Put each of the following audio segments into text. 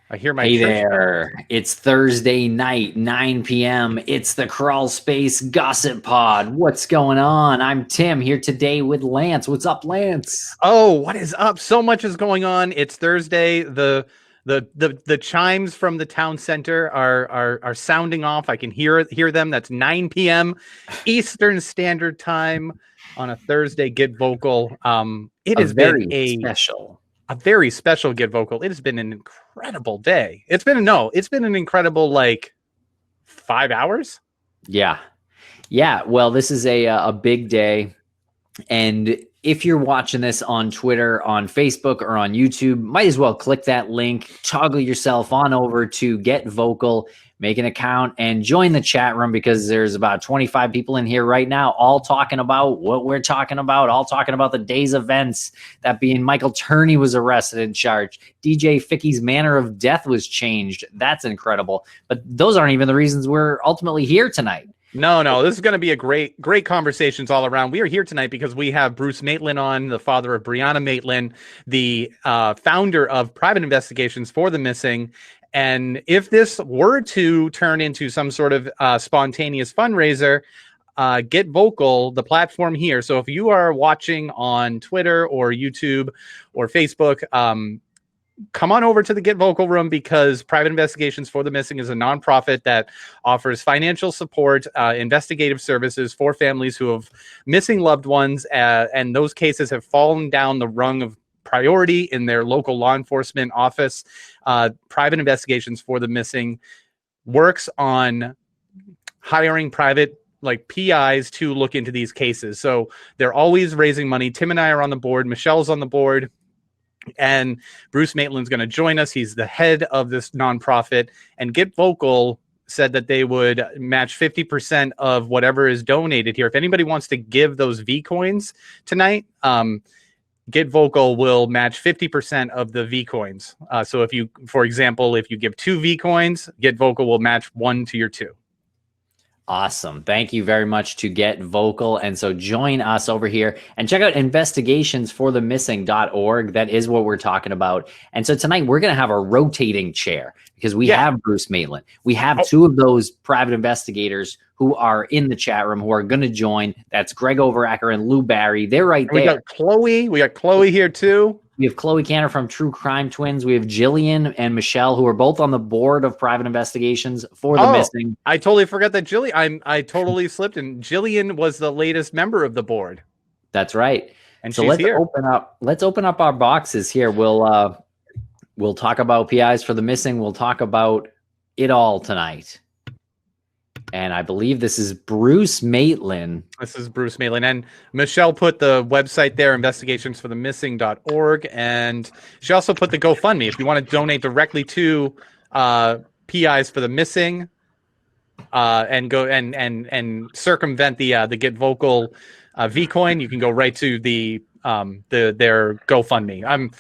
I hear my Hey church. there. It's Thursday night, 9 p.m. It's the Crawl Space Gossip Pod. What's going on? I'm Tim here today with Lance. What's up, Lance? Oh, what is up? So much is going on. It's Thursday. The chimes from the town center are sounding off. I can hear them. That's 9 p.m. Eastern Standard Time on a Thursday. Get vocal. It A has been very special. a very special Get Vocal. It has been an incredible day. It's been an incredible 5 hours. Yeah. Yeah. Well, this is a big day. And if you're watching this on Twitter, on Facebook, or on YouTube, might as well click that link, toggle yourself on over to Get Vocal, make an account, and join the chat room because there's about 25 people in here right now, all talking about what we're talking about, all talking about the day's events, that being Michael Turney was arrested and charged. DJ Ficky's manner of death was changed. That's incredible. But those aren't even the reasons we're ultimately here tonight. No, this is going to be a great conversations all around. We are here tonight because we have Bruce Maitland on, the father of Brianna Maitland, the founder of Private Investigations for the Missing. And if this were to turn into some sort of spontaneous fundraiser, Get Vocal, the platform here. So if you are watching on Twitter or YouTube or Facebook, come on over to the Get Vocal room because Private Investigations for the Missing is a nonprofit that offers financial support, investigative services for families who have missing loved ones, and those cases have fallen down the rung of priority in their local law enforcement office. Private Investigations for the Missing works on hiring private PIs to look into these cases. So they're always raising money. Tim and I are on the board. Michelle's on the board. And Bruce Maitland's going to join us. He's the head of this nonprofit. And Get Vocal said that they would match 50% of whatever is donated here. If anybody wants to give those V coins tonight, Get Vocal will match 50% of the V coins. So if you, for example, if you give 2 V coins, Get Vocal will match 1 to your 2. Awesome. Thank you very much to Get Vocal. And so join us over here and check out investigationsforthemissing.org. That is what we're talking about. And so tonight we're going to have a rotating chair because we have Bruce Maitland. We have 2 of those private investigators who are in the chat room who are going to join. That's Greg Overacker and Lou Barry. They're right there. We got Chloe. We got Chloe here too. We have Chloe Canner from True Crime Twins. We have Jillian and Michelle, who are both on the board of Private Investigations for the Missing. I totally forgot that Jillian. I totally slipped, and Jillian was the latest member of the board. That's right. And so she's let's here. Let's open up our boxes here. We'll talk about PIs for the Missing. We'll talk about it all tonight. And I believe this is Bruce Maitland. This is Bruce Maitland. And Michelle put the website there, investigationsforthemissing.org. And she also put the GoFundMe. If you want to donate directly to PIs for the Missing and go and circumvent the Get Vocal Vcoin, you can go right to their GoFundMe.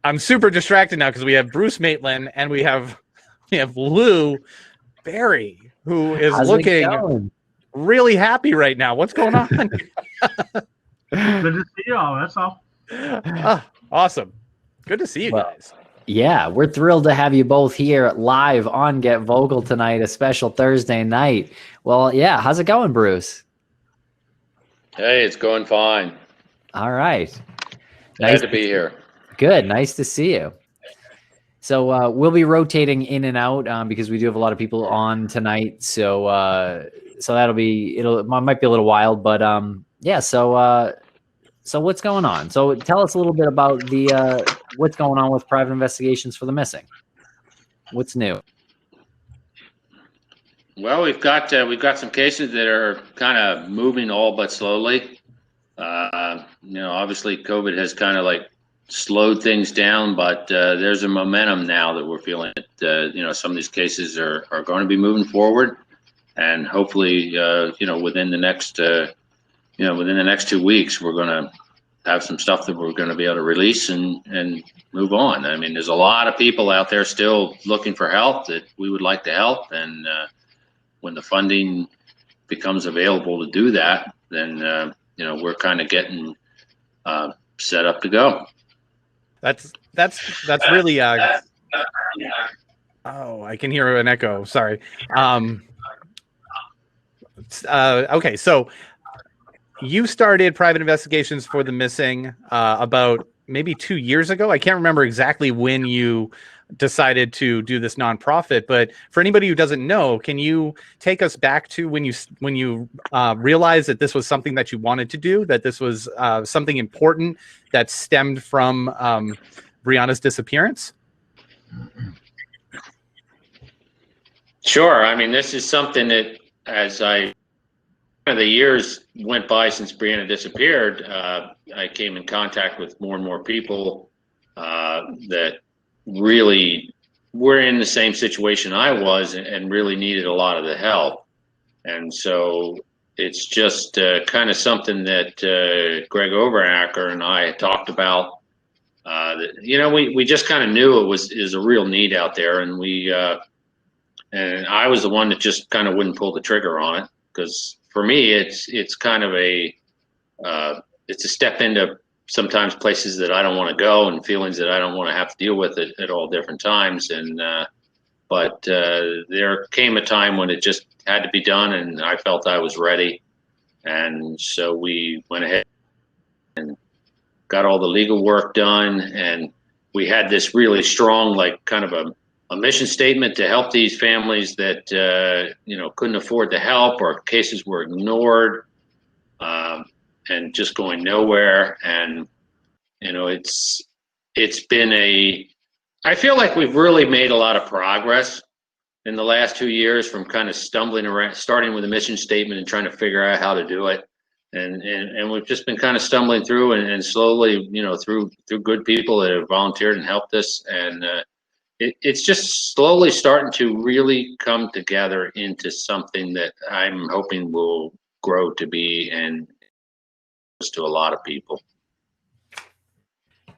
I'm super distracted now because we have Bruce Maitland and we have Lou Barry, who is looking really happy right now. What's going on? Good to see y'all. That's all. Awesome. Good to see you guys. Yeah, we're thrilled to have you both here live on Get Vocal tonight, a special Thursday night. Well, yeah, how's it going, Bruce? Hey, it's going fine. All right. Nice to be here. Good. Nice to see you. So we'll be rotating in and out because we do have a lot of people on tonight. So that'll be it might be a little wild, but yeah. So what's going on? So tell us a little bit about the what's going on with Private Investigations for the Missing. What's new? Well, we've got some cases that are kind of moving all but slowly. Obviously COVID has kind of slowed things down, but there's a momentum now that we're feeling that some of these cases are going to be moving forward, and hopefully within the next 2 weeks we're going to have some stuff that we're going to be able to release and move on. I mean, there's a lot of people out there still looking for help that we would like to help, and when the funding becomes available to do that, then we're kind of getting set up to go. That's really Oh, I can hear an echo. Sorry. Okay, so you started private investigations for the missing about maybe 2 years ago. I can't remember exactly when you decided to do this nonprofit, but for anybody who doesn't know, can you take us back to when you realized that this was something that you wanted to do, that this was something important that stemmed from Brianna's disappearance? Sure. I mean, this is something that as the years went by since Brianna disappeared, I came in contact with more and more people that really were in the same situation I was and really needed a lot of the help. And so it's just kind of something that Greg Overacker and I had talked about. We just kind of knew is a real need out there, and and I was the one that just kind of wouldn't pull the trigger on it, because for me it's kind of it's a step into sometimes places that I don't want to go and feelings that I don't want to have to deal with at all different times. And but there came a time when it just had to be done, and I felt I was ready, and so we went ahead and got all the legal work done, and we had this really strong, like, kind of a mission statement to help these families that couldn't afford the help, or cases were ignored and just going nowhere. And it's been I feel like we've really made a lot of progress in the last 2 years, from kind of stumbling around, starting with a mission statement and trying to figure out how to do it. And we've just been kind of stumbling through and slowly, through good people that have volunteered and helped us. And it's just slowly starting to really come together into something that I'm hoping will grow to be and to a lot of people.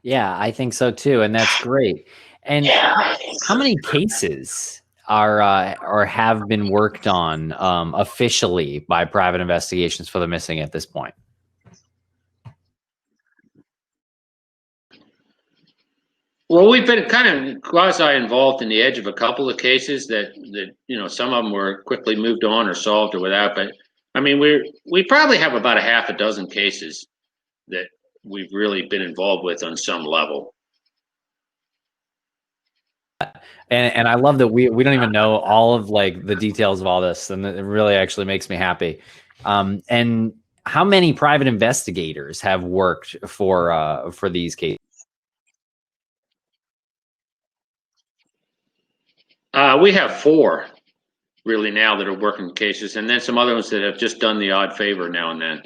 Yeah, I think so too, and that's great. And how many cases are or have been worked on officially by private investigations for the missing at this point? Well, we've been kind of quasi involved in the edge of a couple of cases that some of them were quickly moved on or solved or without. But I mean, we probably have about a half a dozen cases that we've really been involved with on some level. And I love that we don't even know all of, like, the details of all this, and it really actually makes me happy. And how many private investigators have worked for these cases? We have 4 really now that are working cases, and then some other ones that have just done the odd favor now and then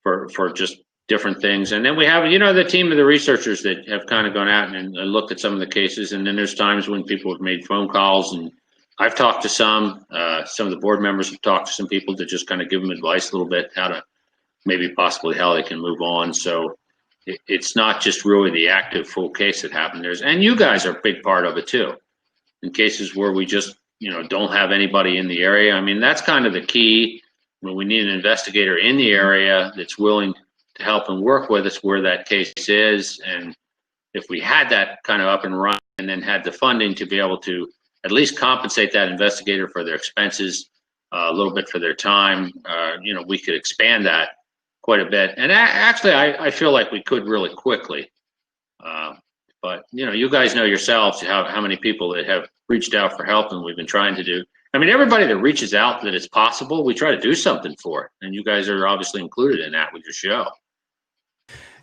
for just different things. And then we have, the team of the researchers that have kind of gone out and looked at some of the cases. And then there's times when people have made phone calls, and I've talked to some of the board members have talked to some people to just kind of give them advice a little bit, how to maybe possibly how they can move on. So it's not just really the active full case that happened. And you guys are a big part of it too. In cases where we just, don't have anybody in the area. I mean, that's kind of the key. When we need an investigator in the area that's willing to help and work with us where that case is. And if we had that kind of up and running, and then had the funding to be able to at least compensate that investigator for their expenses, a little bit for their time, we could expand that quite a bit. And actually, I feel like we could really quickly. But you guys know yourselves how many people that have reached out for help, and we've been trying to do. I mean, everybody that reaches out that it's possible, we try to do something for. And you guys are obviously included in that with your show.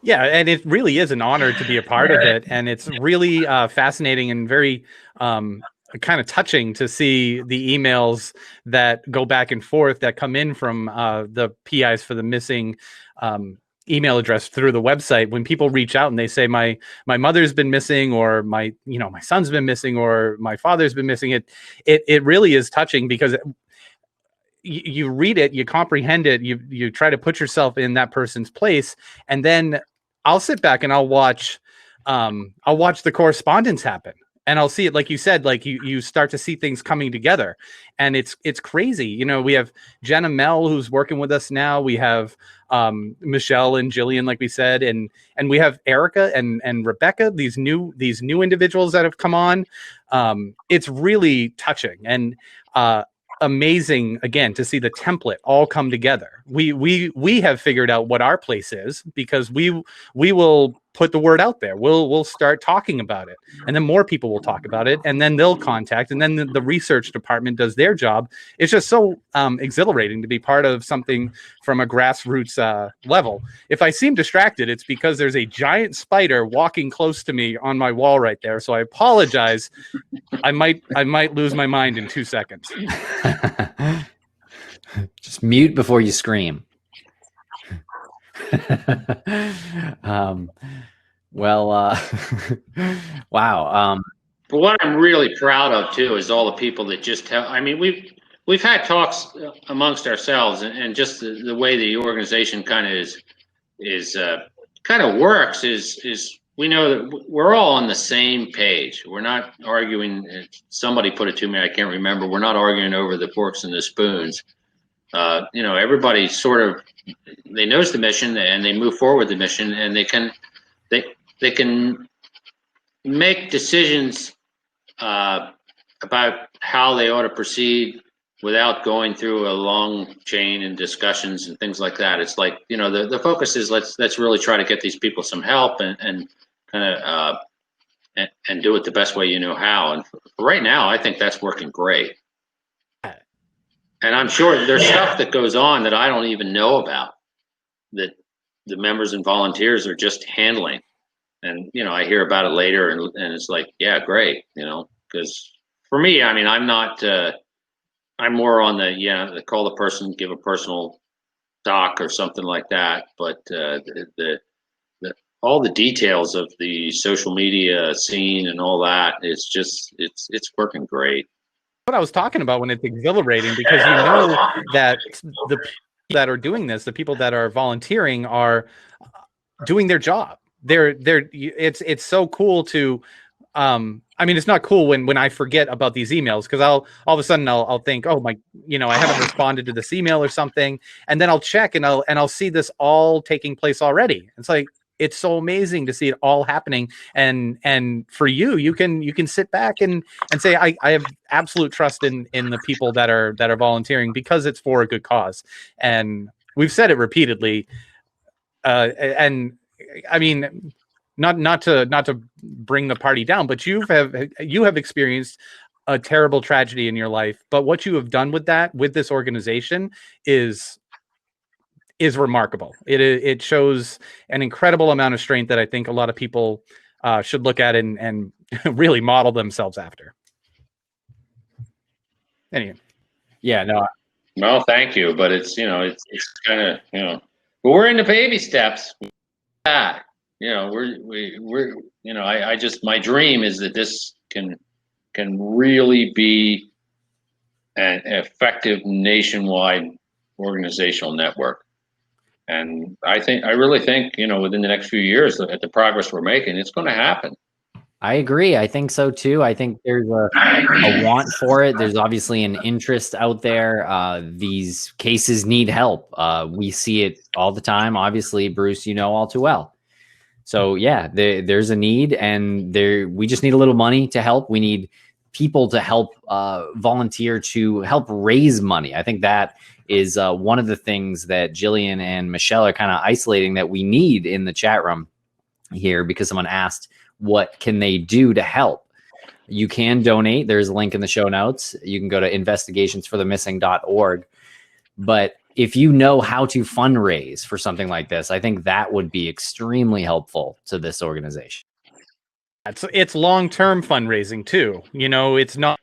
Yeah, and it really is an honor to be a part of it, and it's really fascinating and very kind of touching to see the emails that go back and forth that come in from the PIs for the missing email address through the website. When people reach out and they say my mother's been missing, or my son's been missing, or my father's been missing, it really is touching, because you read it, you comprehend it, you try to put yourself in that person's place, and then I'll sit back and I'll watch the correspondence happen. and I'll see it, like you said, like you start to see things coming together, and it's crazy. You know, we have Jenna Mel who's working with us now. We have Michelle and Jillian, like we said, and we have Erica and Rebecca, these new individuals that have come on. It's really touching and amazing again to see the template all come together. We have figured out what our place is because we will put the word out there. We'll start talking about it, and then more people will talk about it, and then they'll contact, and then the research department does their job. It's just so exhilarating to be part of something from a grassroots level. If I seem distracted, it's because there's a giant spider walking close to me on my wall right there. So I apologize. I might lose my mind in 2 seconds. Just mute before you scream. Wow. But what I'm really proud of too is all the people that just have. I mean, we've had talks amongst ourselves, and just the way the organization kind of is kind of works is we know that we're all on the same page. We're not arguing. Somebody put it to me, I can't remember. We're not arguing over the forks and the spoons. You know, everybody sort of, they knows the mission and they move forward with the mission, and they can make decisions about how they ought to proceed without going through a long chain and discussions and things like that. It's like, you know, the focus is let's really try to get these people some help and kind of and do it the best way you know how. And for right now, I think that's working great. And I'm sure there's stuff that goes on that I don't even know about that the members and volunteers are just handling. And, you know, I hear about it later and it's like, yeah, great. You know, because for me, I mean, I'm not, I'm more on the call the person, give a personal doc or something like that. But all the details of the social media scene and all that, it's just, it's working great. What I was talking about when it's exhilarating, because you know that the people that are doing this, the people that are volunteering are doing their job. It's so cool to, I mean, it's not cool when I forget about these emails, because all of a sudden I'll think, oh my, you know, I haven't responded to this email or something, and then I'll check and I'll see this all taking place already. It's like, it's so amazing to see it all happening, and for you can sit back and say I have absolute trust in the people that are volunteering, because it's for a good cause. And we've said it repeatedly, and I mean, not to bring the party down, but you have experienced a terrible tragedy in your life, but what you have done with this organization is remarkable. It shows an incredible amount of strength that I think a lot of people should look at and really model themselves after. Anyway. Yeah, no. Well, thank you, but it's, you know, it's kind of, you know, but we're in the baby steps. Yeah, you know, we're you know, I just, my dream is that this can really be an effective nationwide organizational network. And I really think, you know, within the next few years, at the progress we're making, it's going to happen. I agree. I think so too. I think there's a want for it. There's obviously an interest out there. These cases need help. We see it all the time. Obviously, Bruce, you know all too well. So yeah, there's a need, and we just need a little money to help. We need people to help volunteer to help raise money. I think that is one of the things that Jillian and Michelle are kind of isolating that we need in the chat room here, because someone asked, what can they do to help? You can donate. There's a link in the show notes. You can go to investigationsforthemissing.org. But if you know how to fundraise for something like this, I think that would be extremely helpful to this organization. It's long-term fundraising too. You know, it's not,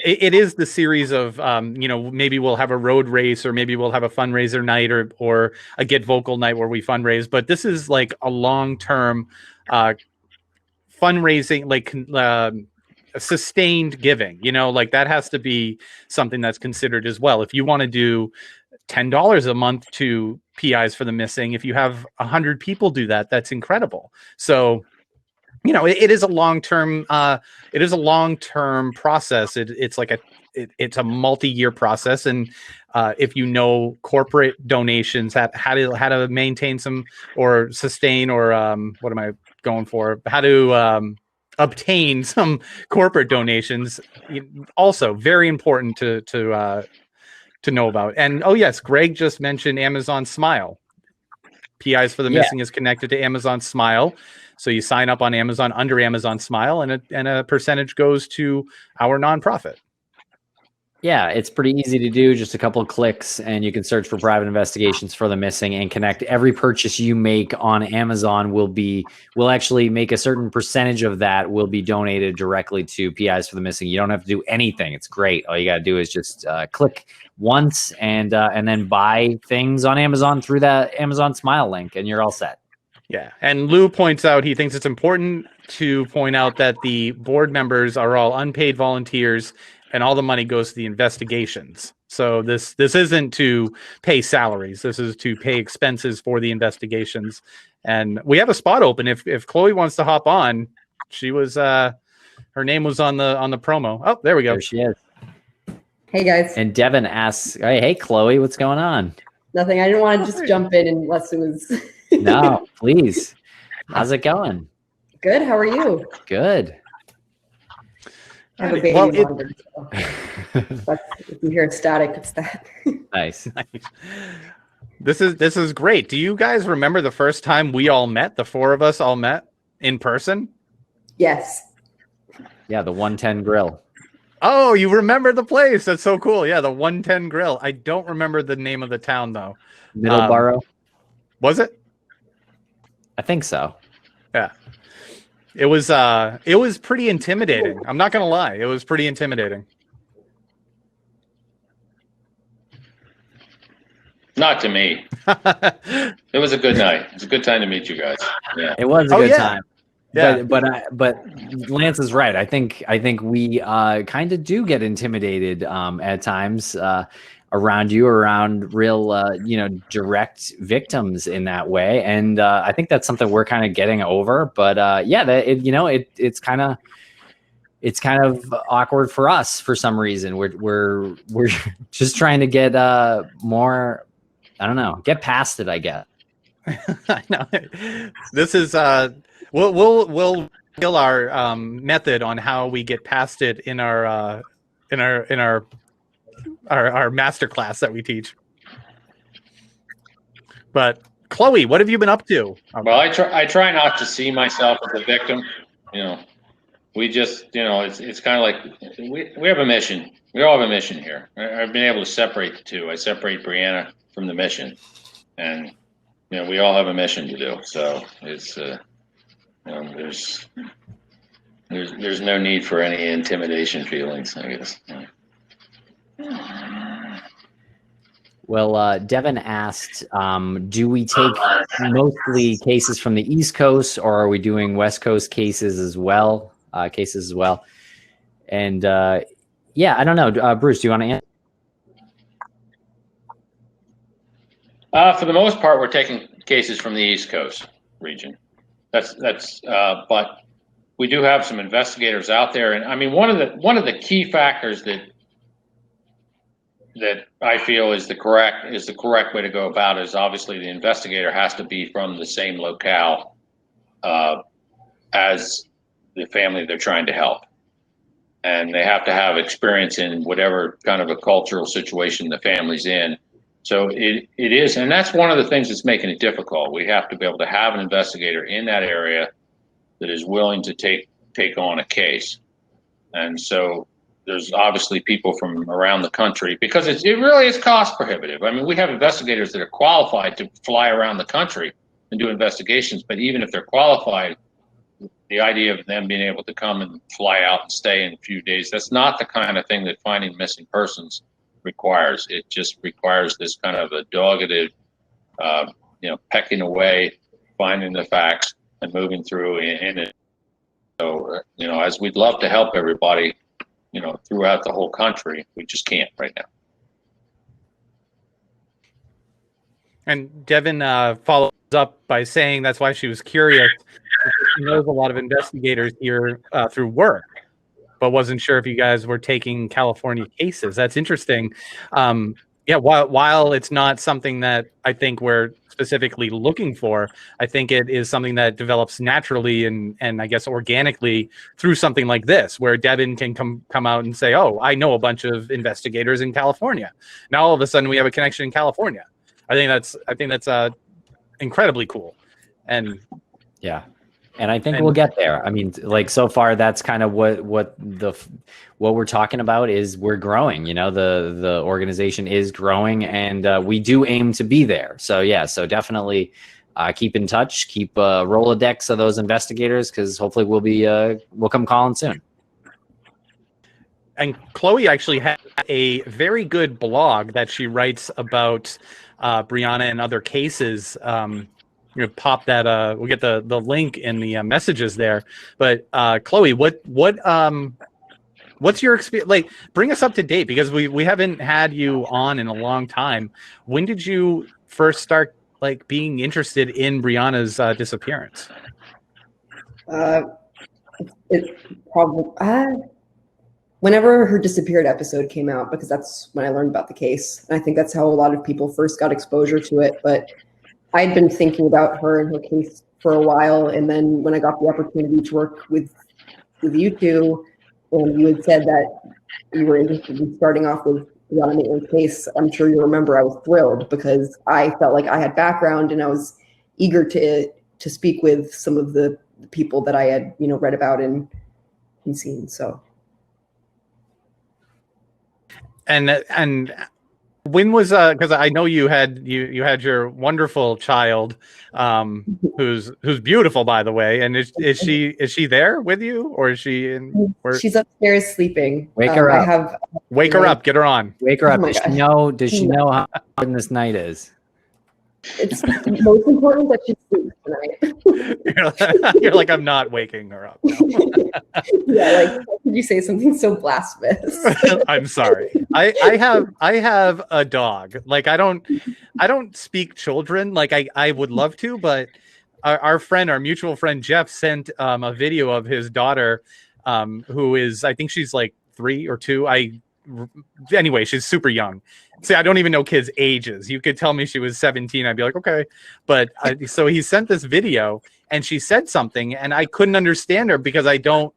it is the series of, you know, maybe we'll have a road race, or maybe we'll have a fundraiser night, or a Get Vocal night where we fundraise. But this is like a long-term fundraising, like sustained giving, you know, like that has to be something that's considered as well. If you want to do $10 a month to PIs for the Missing, if you have 100 people do that, that's incredible. So you know, it is a long-term process. It's like it's a multi-year process. And if you know corporate donations, how to maintain some or sustain, or what am I going for? How to obtain some corporate donations, also very important to know about. And oh yes, Greg just mentioned Amazon Smile. PIs for the Missing is connected to Amazon Smile. So you sign up on Amazon under Amazon Smile, and a percentage goes to our nonprofit. Yeah, it's pretty easy to do. Just a couple of clicks, and you can search for Private Investigations for the Missing and connect. Every purchase you make on Amazon will actually make a certain percentage of that will be donated directly to PIs for the Missing. You don't have to do anything. It's great. All you got to do is just click once and then buy things on Amazon through that Amazon Smile link, and you're all set. Yeah. And Lou points out he thinks it's important to point out that the board members are all unpaid volunteers, and all the money goes to the investigations. So this isn't to pay salaries. This is to pay expenses for the investigations. And we have a spot open if Chloe wants to hop on. She was her name was on the promo. Oh, there we go. There she is. Hey guys. And Devin asks, hey Chloe, what's going on? Nothing. I didn't want to just jump in unless it was. No, please. How's it going? Good. How are you? Good. I have a baby Well, London, so if you hear static, it's that. Nice. This is great. Do you guys remember the first time we all met? The four of us all met in person? Yes. Yeah, the 110 Grill. Oh, you remember the place? That's so cool. Yeah, the 110 Grill. I don't remember the name of the town though. Middleborough. Was it? I think so. Yeah. It was pretty intimidating. I'm not gonna lie. It was pretty intimidating. Not to me. It was a good night. It was a good time to meet you guys. Yeah. It was a good time. Yeah. But Lance is right. I think we kind of do get intimidated at times around real direct victims in that way, and I think that's something we're kind of getting over. But it's kind of awkward for us for some reason. We're just trying to get more. I don't know. Get past it, I guess. I know. This is we'll kill our method on how we get past it in our master class that we teach. But Chloe, what have you been up to? Well, I try not to see myself as a victim. We just, it's kind of like we have a mission. We all have a mission here. I've been able to separate the two. I separate Brianna from the mission, and we all have a mission to do. So it's there's no need for any intimidation feelings, I guess. Well, Devin asked, do we take mostly cases from the East Coast, or are we doing West Coast cases as well? And I don't know. Bruce, do you want to answer? For the most part, we're taking cases from the East Coast region. But we do have some investigators out there, and I mean one of the key factors that I feel is the correct way to go about it is obviously the investigator has to be from the same locale as the family they're trying to help, and they have to have experience in whatever kind of a cultural situation the family's in. So it is, and that's one of the things that's making it difficult. We have to be able to have an investigator in that area that is willing to take on a case. And so there's obviously people from around the country, because it really is cost prohibitive. I mean, we have investigators that are qualified to fly around the country and do investigations, but even if they're qualified, the idea of them being able to come and fly out and stay in a few days, that's not the kind of thing that finding missing persons requires. It just requires this kind of a dogged, pecking away, finding the facts and moving through in it. So, as we'd love to help everybody, throughout the whole country, we just can't right now. And Devin follows up by saying that's why she was curious. She knows a lot of investigators here through work, but wasn't sure if you guys were taking California cases. That's interesting. Yeah, while it's not something that I think we're specifically looking for, I think it is something that develops naturally and I guess organically through something like this, where Devin can come out and say, "Oh, I know a bunch of investigators in California." Now all of a sudden we have a connection in California. I think that's incredibly cool, and Yeah. And I think we'll get there. I mean, like so far, that's kind of what we're talking about is we're growing. You know, the organization is growing, and we do aim to be there. So yeah, so definitely keep in touch, keep a Rolodex of those investigators, because hopefully we'll come calling soon. And Chloe actually had a very good blog that she writes about Brianna and other cases. Pop that. We'll get the link in the messages there. But Chloe, what's your experience? Like, bring us up to date, because we haven't had you on in a long time. When did you first start like being interested in Brianna's disappearance? It probably whenever her disappeared episode came out, because that's when I learned about the case. And I think that's how a lot of people first got exposure to it. But I'd been thinking about her and her case for a while, and then when I got the opportunity to work with you two, and you had said that you were interested in starting off with Brianna Maitland's case, I'm sure you remember I was thrilled, because I felt like I had background and I was eager to speak with some of the people that I had read about and seen. So. And when was because I know you had your wonderful child, who's beautiful, by the way, and is she there with you, or is she in? She's upstairs sleeping. Wake her up. Wake her up. Get her on. Wake her up. Does she know how important this night is? It's most important that she sleeps tonight. You're like, I'm not waking her up. No. Yeah, like, how could you say something so blasphemous? I'm sorry. I have a dog. Like, I don't speak children. Like, I would love to, but our mutual friend Jeff sent a video of his daughter, who is, I think she's like 3 or 2. Anyway, she's super young. See, I don't even know kids' ages. You could tell me she was 17. I'd be like, okay. But so he sent this video, and she said something, and I couldn't understand her because I don't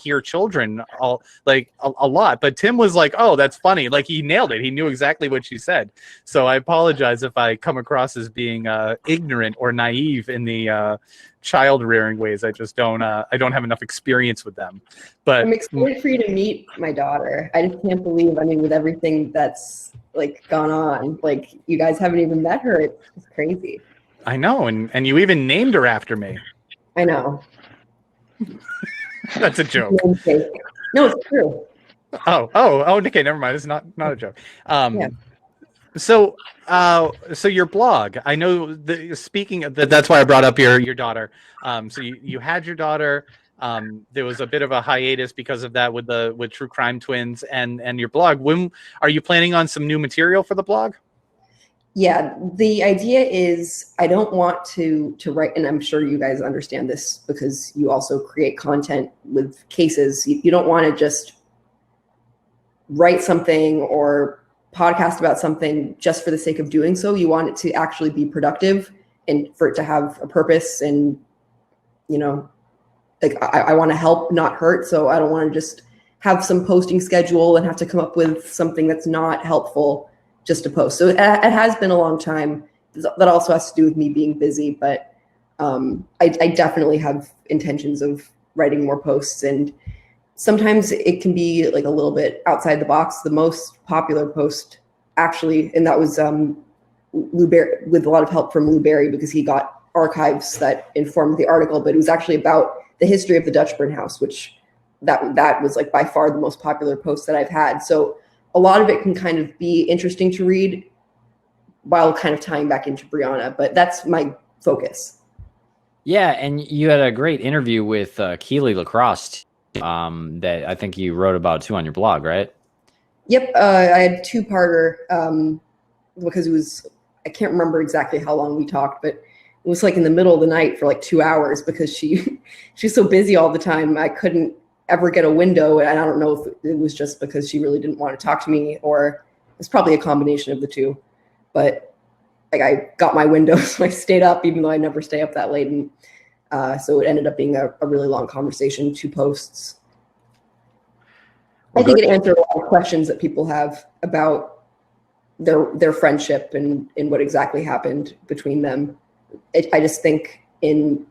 hear children a lot. But Tim was like, oh, that's funny. Like, he nailed it. He knew exactly what she said. So I apologize if I come across as being ignorant or naive in the child rearing ways. I just don't have enough experience with them. But I'm excited for you to meet my daughter. I just can't believe, with everything that's like gone on, like, you guys haven't even met her. It's crazy. I know, and you even named her after me. I know. That's a joke. No, it's true. Oh, okay, never mind. It's not a joke. Yeah. So your blog, I know speaking of that's why I brought up your daughter. So you had your daughter. There was a bit of a hiatus because of that with True Crime Twins and your blog. When are you planning on some new material for the blog? Yeah, the idea is I don't want to write, and I'm sure you guys understand this because you also create content with cases. You don't want to just write something or podcast about something just for the sake of doing so. You want it to actually be productive and for it to have a purpose, and like, I want to help, not hurt. So I don't want to just have some posting schedule and have to come up with something that's not helpful just to post. So it has been a long time. That also has to do with me being busy, but I definitely have intentions of writing more posts, and sometimes it can be like a little bit outside the box. The most popular post, actually, and that was Lou Berry, with a lot of help from Lou Berry, because he got archives that informed the article, but it was actually about the history of the Dutchburn House, which that was like by far the most popular post that I've had. So a lot of it can kind of be interesting to read while kind of tying back into Brianna, but that's my focus. Yeah, and you had a great interview with Keely Lacrosse that I think you wrote about too on your blog, right? Yep, I had 2-parter because it was I can't remember exactly how long we talked, but it was like in the middle of the night for like 2 hours because she's so busy all the time. I couldn't ever get a window. And I don't know if it was just because she really didn't want to talk to me, or it's probably a combination of the two. But like I got my window, so I stayed up, even though I never stay up that late. And so it ended up being a really long conversation, 2 posts. I think it answered a lot of questions that people have about their friendship and what exactly happened between them. I just think in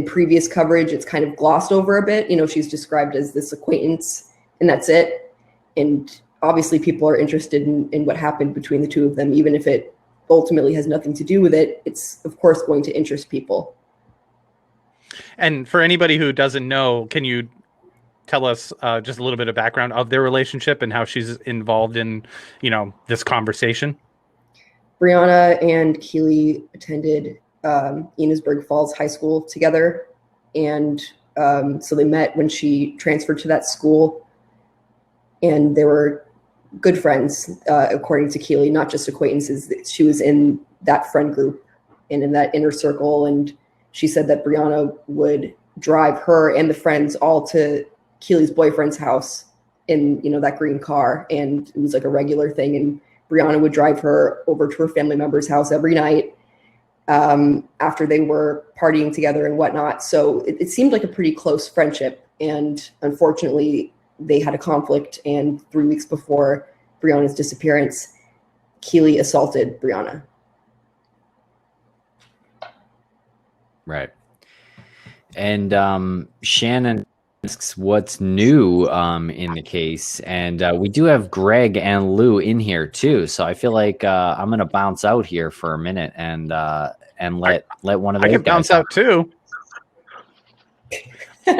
previous coverage, it's kind of glossed over a bit. She's described as this acquaintance, and that's it. And obviously, people are interested in what happened between the two of them, even if it ultimately has nothing to do with it. It's of course going to interest people. And for anybody who doesn't know, can you tell us just a little bit of background of their relationship and how she's involved in, this conversation? Brianna and Keely attended Enosburg Falls High School together. And so they met when she transferred to that school. And they were good friends, according to Keely, not just acquaintances. She was in that friend group and in that inner circle. And she said that Brianna would drive her and the friends all to Keely's boyfriend's house in, that green car. And it was like a regular thing. And Brianna would drive her over to her family member's house every night after they were partying together and whatnot. So it seemed like a pretty close friendship. And unfortunately, they had a conflict. And 3 weeks before Brianna's disappearance, Keely assaulted Brianna. Right. And Shannon asks what's new in the case, and we do have Greg and Lou in here too, so I feel like I'm gonna bounce out here for a minute and let one of those I can bounce out too.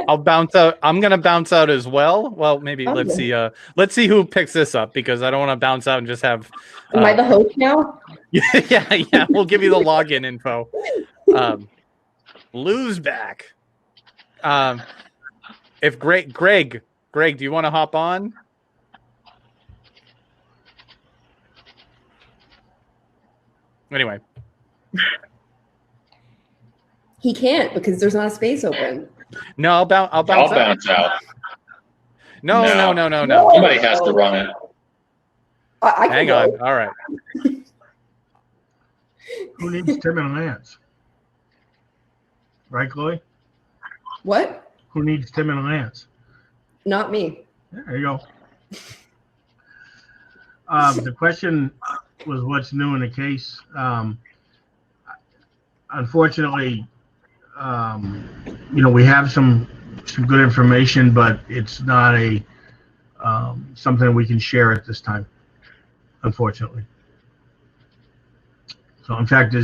I'll bounce out. I'm gonna bounce out as well. Well, maybe let's see who picks this up, because I don't want to bounce out and just have Am I the host now? yeah, we'll give you the login info. Lou's back. If Greg, do you want to hop on? Anyway, He can't because there's not a space open. no, I'll bounce out. No. Somebody has to run it. I Hang can on. go. All right. Who needs Tim and Lance? Right, Chloe? What? Who needs Tim and Lance? Not me. There you go. The question was what's new in the case. Unfortunately, we have some good information, but it's not a something we can share at this time, unfortunately. So, in fact,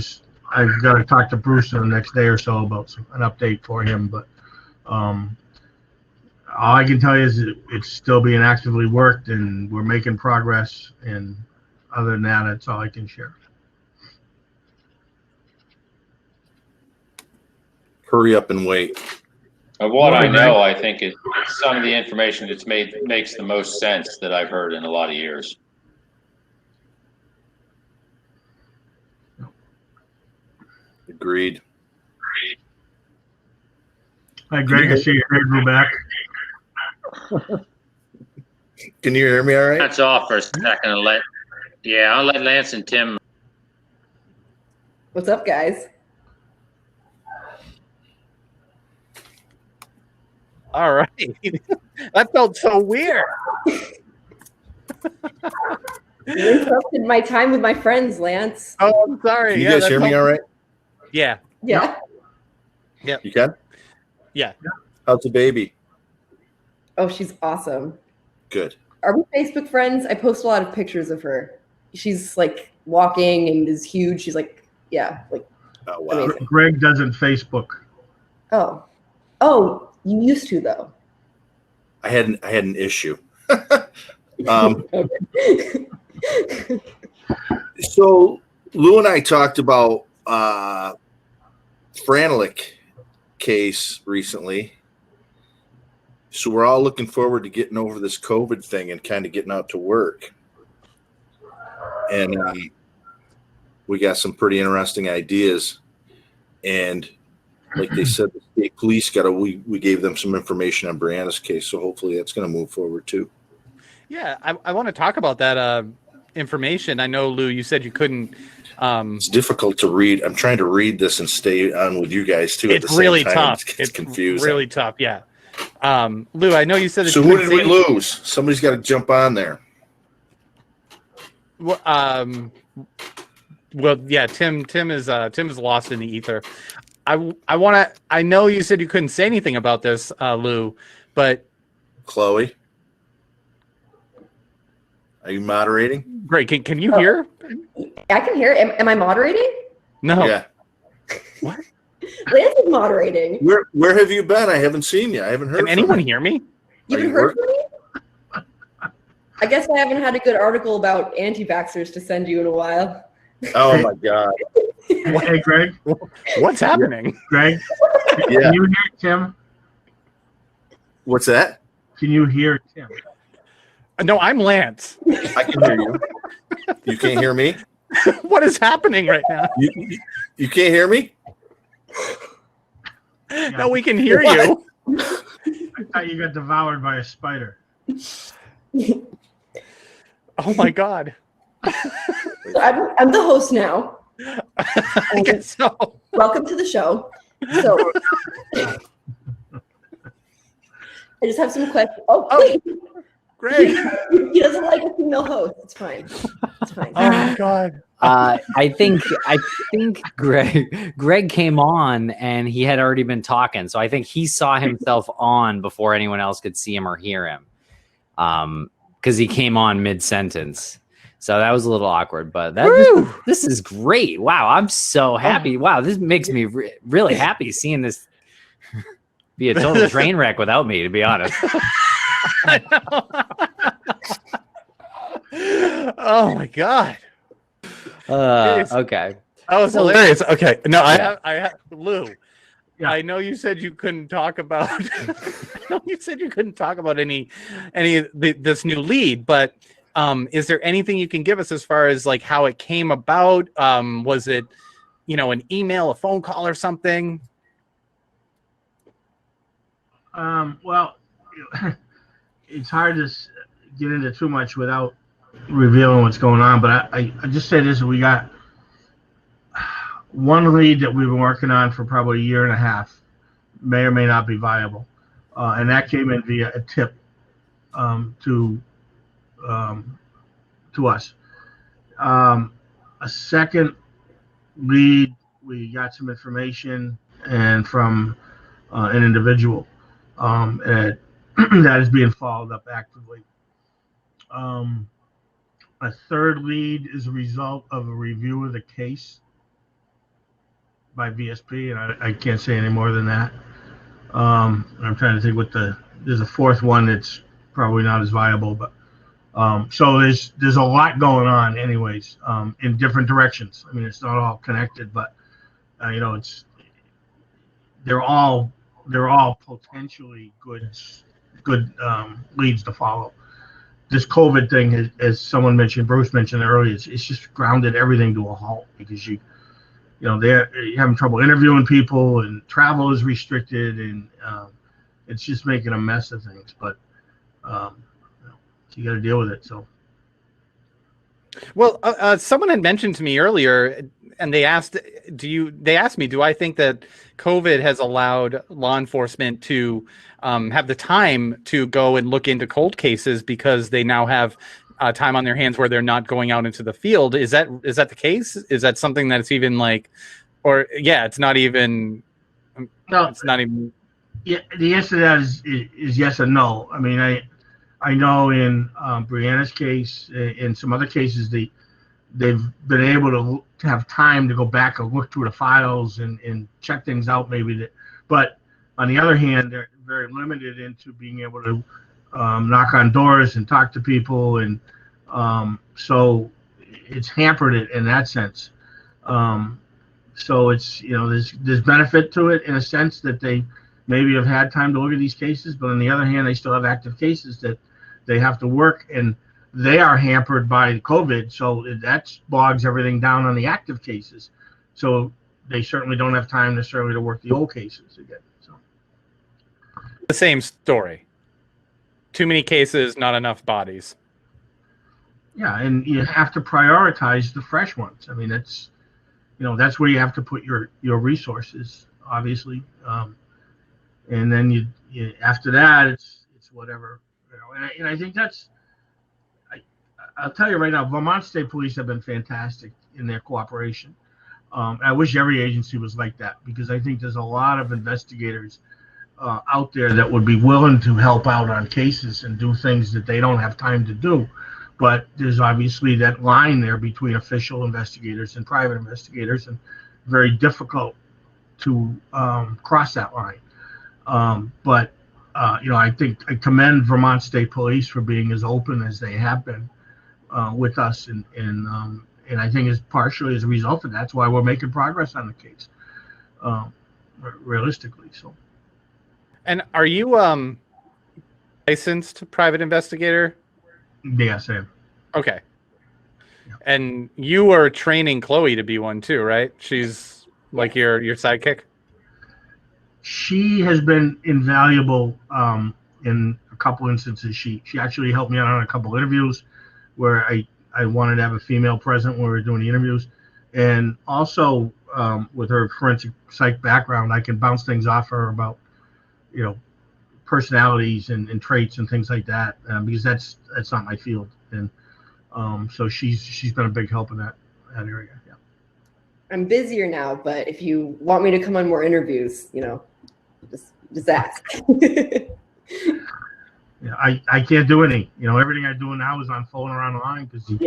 I've got to talk to Bruce in the next day or so about an update for him, but all I can tell you is it's still being actively worked and we're making progress. And other than that, that's all I can share. Hurry up and wait. Of what I know, I think some of the information that's makes the most sense that I've heard in a lot of years. Agreed. Hi, Greg. I see your hair grew back. Can you hear me all right? That's off for a second. I'll let Lance and Tim. What's up, guys? All right. That felt so weird. You interrupted my time with my friends, Lance. Oh, I'm sorry. Can you guys hear me all right? Yeah. Yeah. You can? Yeah. How's the baby? Oh, she's awesome. Good. Are we Facebook friends? I post a lot of pictures of her. She's like walking and is huge. She's like, yeah, like Oh, wow. amazing. Greg doesn't Facebook. Oh, you used to though. I had an issue. So Lou and I talked about Franelik case recently. So we're all looking forward to getting over this COVID thing and kind of getting out to work. And we got some pretty interesting ideas. And like they said, the state police we gave them some information on Brianna's case. So hopefully that's going to move forward too. Yeah, I want to talk about that information. I know, Lou, you said you couldn't. It's difficult to read. I'm trying to read this and stay on with you guys too. It's at the really same time. tough. It's confusing. Really tough. Yeah. Lou, I know you said that. So you who did we say, lose? Somebody's got to jump on there. well, yeah, Tim is lost in the ether. I know you said you couldn't say anything about this, Lou, but Chloe, are you moderating? great. Can you hear? I can hear. Am I moderating? No. Yeah. What? Lance is moderating. Where have you been? I haven't seen you. I haven't heard. Can anyone hear me? You haven't heard from me? I guess I haven't had a good article about anti-vaxxers to send you in a while. Oh my God. Hey, Greg. What's happening? Greg, Yeah. can you hear Tim? What's that? Can you hear Tim? No, I'm Lance. I can hear you. You can't hear me? What is happening right now? You can't hear me? No, we can hear you. I thought you got devoured by a spider. Oh my God. So I'm the host now. I guess so. Welcome to the show. So I just have some questions. Oh, wait. Greg. He doesn't like a female host. It's fine. It's fine. Oh my God. I think Greg came on and he had already been talking, so I think he saw himself on before anyone else could see him or hear him, because he came on mid-sentence. So that was a little awkward, but this is great. Wow, I'm so happy. Wow, this makes me really happy seeing this be a total train wreck without me, to be honest. Oh my God. Okay. That was hilarious. Okay. No, I have Lou. Yeah. I know you said you couldn't talk about any this new lead, but is there anything you can give us as far as like how it came about? Was it, an email, a phone call, or something? Well, it's hard to get into too much without revealing what's going on, but I just say this: we got one lead that we've been working on for probably a year and a half, may or may not be viable, and that came in via a tip to us. A second lead, we got some information and from an individual that is being followed up actively. A third lead is a result of a review of the case by VSP, and I can't say any more than that. I'm trying to think there's a fourth one that's probably not as viable, but so there's a lot going on anyways, in different directions. I mean, it's not all connected, but they're all potentially good leads to follow. This COVID thing, as someone mentioned, Bruce mentioned earlier, it's just grounded everything to a halt because you're having trouble interviewing people and travel is restricted, and it's just making a mess of things. But you got to deal with it. So, well, someone had mentioned to me earlier, and they asked me, do I think that COVID has allowed law enforcement to have the time to go and look into cold cases because they now have time on their hands where they're not going out into the field? Is that the case? Is that something that's even like, or it's not even? No, it's not even. Yeah, the answer to that is yes and no. I mean, I know in Brianna's case, in some other cases, they've been able to have time to go back and look through the files and check things out maybe. But on the other hand, they're very limited into being able to knock on doors and talk to people, and so it's hampered it in that sense. So it's there's benefit to it in a sense that they maybe have had time to look at these cases, but on the other hand, they still have active cases that they have to work, and they are hampered by COVID, so that bogs everything down on the active cases. So they certainly don't have time necessarily to work the old cases again. So The same story. Too many cases, not enough bodies. yeah, and you have to prioritize the fresh ones. I mean, that's that's where you have to put your resources, obviously. And then you after that, it's whatever. And I think that's. I'll tell you right now, Vermont State Police have been fantastic in their cooperation. I wish every agency was like that, because I think there's a lot of investigators out there that would be willing to help out on cases and do things that they don't have time to do. But there's obviously that line there between official investigators and private investigators, and very difficult to cross that line. But I think I commend Vermont State Police for being as open as they have been with us, and I think it's partially as a result of that. That's why we're making progress on the case, realistically. So. And are you licensed private investigator? Yes, I am. Okay. Yeah. And you are training Chloe to be one too, right? She's like your sidekick? She has been invaluable in a couple instances. She actually helped me out on a couple interviews where I wanted to have a female present when we were doing the interviews. And also with her forensic psych background, I can bounce things off her about, personalities and traits and things like that, because that's not my field. And so she's been a big help in that area. Yeah. I'm busier now, but if you want me to come on more interviews, just ask. Yeah, I can't do any. Everything I do now is on phone or online, because you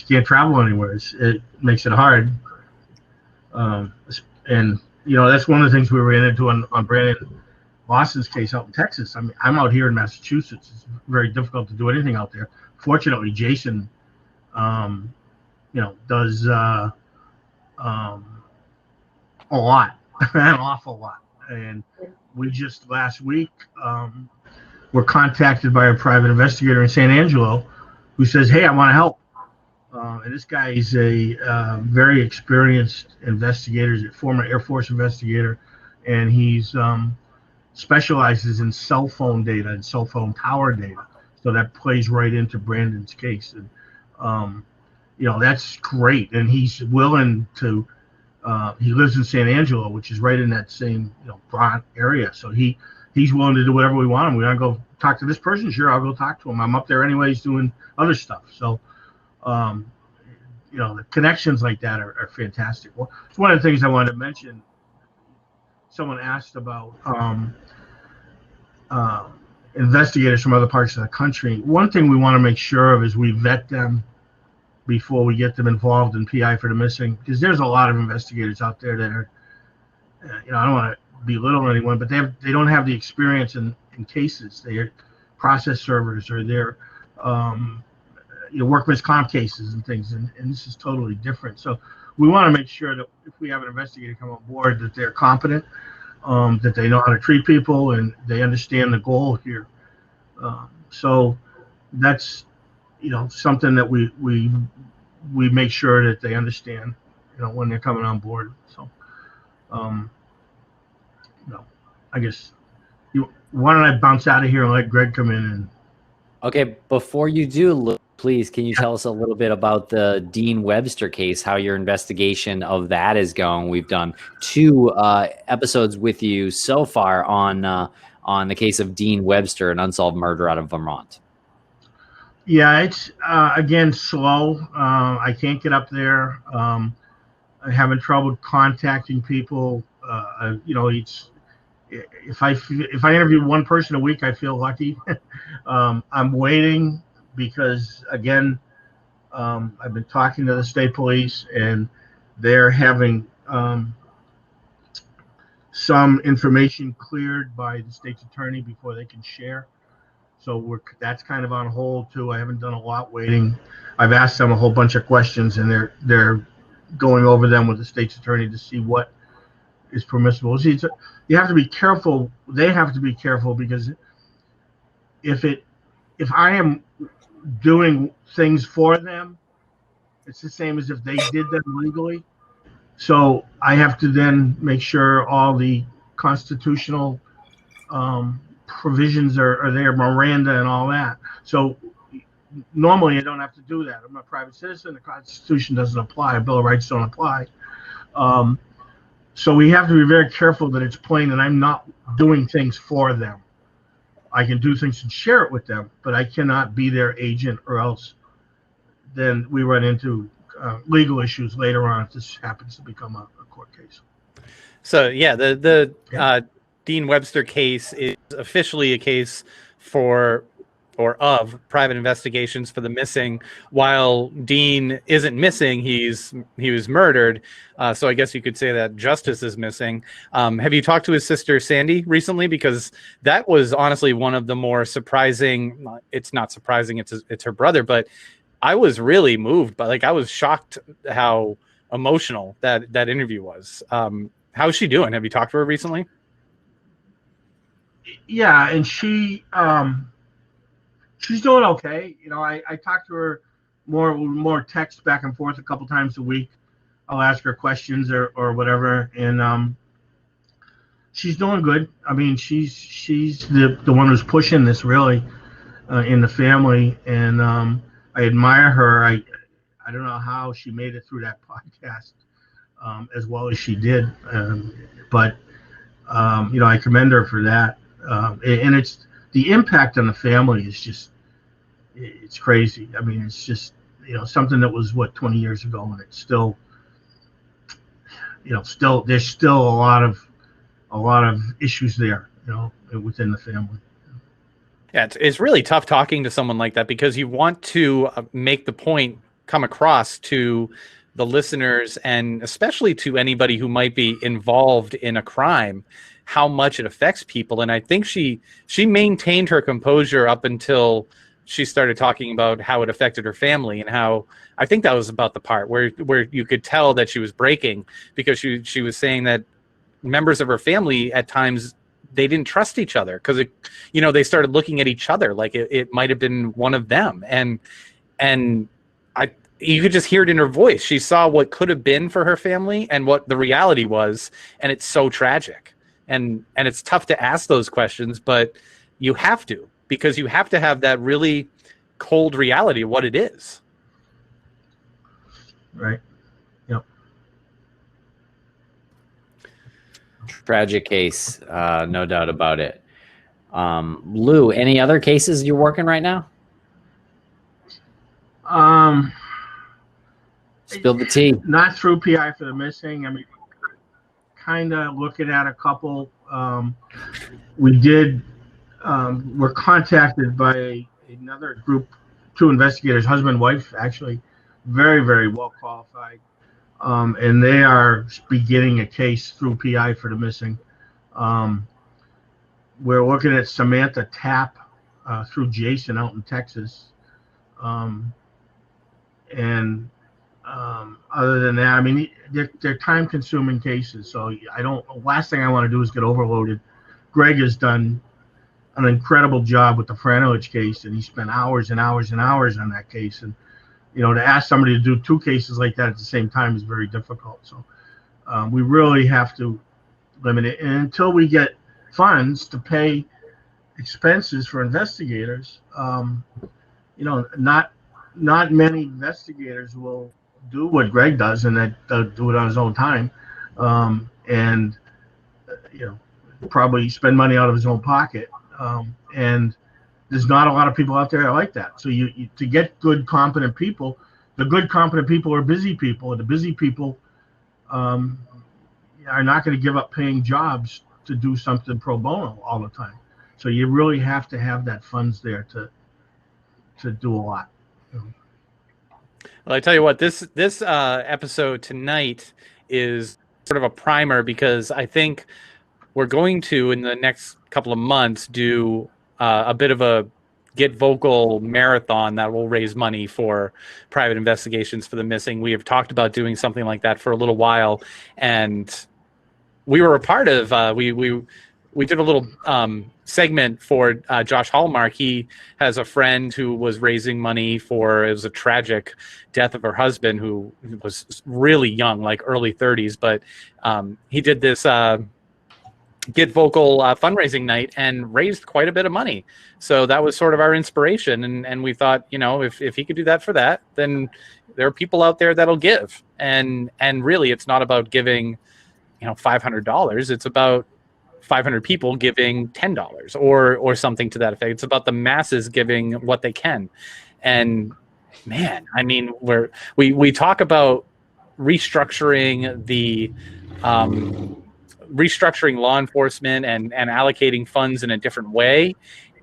can't travel anywhere. It makes it hard. And that's one of the things we ran into on Brandon Boston's case out in Texas. I mean, I'm out here in Massachusetts. It's very difficult to do anything out there. Fortunately, Jason, does a lot, an awful lot. And we just last week were contacted by a private investigator in San Angelo who says, "Hey, I want to help." And this guy is a very experienced investigator, he's a former Air Force investigator, and he's specializes in cell phone data and cell phone tower data. So that plays right into Brandon's case. And, that's great. And he's willing to, he lives in San Angelo, which is right in that same, Bronx area. So he's willing to do whatever we want him. We want to go talk to this person? Sure, I'll go talk to him. I'm up there anyways doing other stuff. So, the connections like that are fantastic. Well, it's one of the things I wanted to mention. Someone asked about investigators from other parts of the country. One thing we want to make sure of is we vet them before we get them involved in PI for the missing, because there's a lot of investigators out there that are, I don't want to belittle anyone, but they don't have the experience in cases. They're process servers, or they're workman's comp cases and things, and this is totally different. So we want to make sure that if we have an investigator come on board, that they're competent, that they know how to treat people, and they understand the goal here. So that's something that we make sure that they understand, when they're coming on board. So I guess why don't I bounce out of here and let Greg come in? And okay, before you do, please, can you tell us a little bit about the Dean Webster case, how your investigation of that is going? We've done 2 episodes with you so far on the case of Dean Webster, an unsolved murder out of Vermont. Yeah, it's again slow. I can't get up there. I'm having trouble contacting people. It's if I interview one person a week, I feel lucky. I'm waiting because, again, I've been talking to the state police, and they're having some information cleared by the state's attorney before they can share. So that's kind of on hold too. I haven't done a lot waiting. I've asked them a whole bunch of questions, and they're going over them with the state's attorney to see what is permissible. See, you have to be careful. They have to be careful, because if I am doing things for them. It's the same as if they did them legally. So I have to then make sure all the constitutional provisions are there, Miranda and all that. So normally I don't have to do that. I'm a private citizen. The Constitution doesn't apply. Bill of Rights don't apply. So we have to be very careful that it's plain that I'm not doing things for them. I can do things and share it with them, but I cannot be their agent, or else then we run into legal issues later on if this happens to become a court case. So yeah, the Dean Webster case is officially a case for or of private investigations for the missing. While Dean isn't missing, he was murdered. So I guess you could say that justice is missing. Have you talked to his sister Sandy recently? Because that was honestly one of the more surprising. It's not surprising. It's her brother, but I was really moved. But like I was shocked how emotional that interview was. How's she doing? Have you talked to her recently? Yeah, and she's doing okay. You know, I talk to her more text back and forth a couple times a week. I'll ask her questions or whatever, and she's doing good. I mean, she's the one who's pushing this really in the family, and I admire her. I don't know how she made it through that podcast as well as she did, but you know, I commend her for that. And it's the impact on the family is just, it's crazy. I mean, it's just, you know, something that was 20 years ago, and it's still, you know, there's still a lot of issues there, you know, within the family. Yeah, it's really tough talking to someone like that, because you want to make the point come across to the listeners, and especially to anybody who might be involved in a crime, how much it affects people. And I think she maintained her composure up until she started talking about how it affected her family, and how I think that was about the part where you could tell that she was breaking, because she was saying that members of her family at times, they didn't trust each other, because they started looking at each other like it might have been one of them, and you could just hear it in her voice. She saw what could have been for her family and what the reality was, and it's so tragic. And it's tough to ask those questions, but you have to, because you have to have that really cold reality of what it is. Right. Yep. Tragic case, no doubt about it. Lou, any other cases you're working right now? Spill the tea. Not through PI for the missing. I mean, kind of looking at a couple. We're contacted by another group, two investigators, husband and wife, actually, very, very well qualified. And they are beginning a case through PI for the missing. We're looking at Samantha Tapp through Jason out in Texas. And other than that, I mean, they're time-consuming cases. So last thing I want to do is get overloaded. Greg has done an incredible job with the Franovich case, and he spent hours and hours and hours on that case. And to ask somebody to do two cases like that at the same time is very difficult. So we really have to limit it. And until we get funds to pay expenses for investigators, not many investigators will do what Greg does, and that do it on his own time, and probably spend money out of his own pocket. And there's not a lot of people out there like that. So you to get good, competent people, the good, competent people are busy people, and the busy people are not going to give up paying jobs to do something pro bono all the time. So you really have to have that funds there to do a lot. Well, I tell you what, this episode tonight is sort of a primer, because I think we're going to, in the next couple of months, do a bit of a Get Vocal marathon that will raise money for private investigations for the missing. We have talked about doing something like that for a little while, and we were a part of little segment for Josh Hallmark. He has a friend who was raising money for, it was a tragic death of her husband who was really young, like early 30s. But he did this Get Vocal fundraising night and raised quite a bit of money. So that was sort of our inspiration. And we thought, if he could do that for that, then there are people out there that'll give. And really, it's not about giving, $500. It's about 500 people giving $10 or something to that effect. It's about the masses giving what they can. And man, I mean, we talk about restructuring restructuring law enforcement and allocating funds in a different way.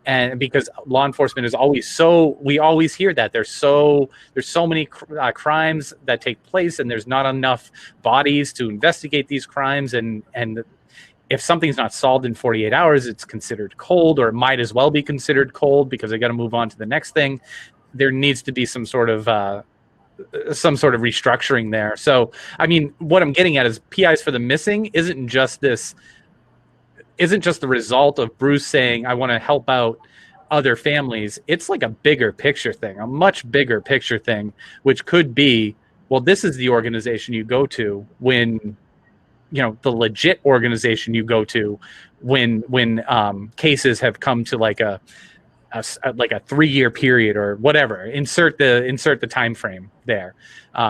And because law enforcement is always we always hear that there's so many crimes that take place, and there's not enough bodies to investigate these crimes. And if something's not solved in 48 hours, it's considered cold, or it might as well be considered cold because they got to move on to the next thing. There needs to be some sort of restructuring there. So, I mean, what I'm getting at is PIs for the missing isn't just the result of Bruce saying, I want to help out other families. It's like a bigger picture thing, a much bigger picture thing, which could be, well, this is the organization you go to when, the legit organization you go to when cases have come to like a 3-year period or whatever. Insert the time frame there.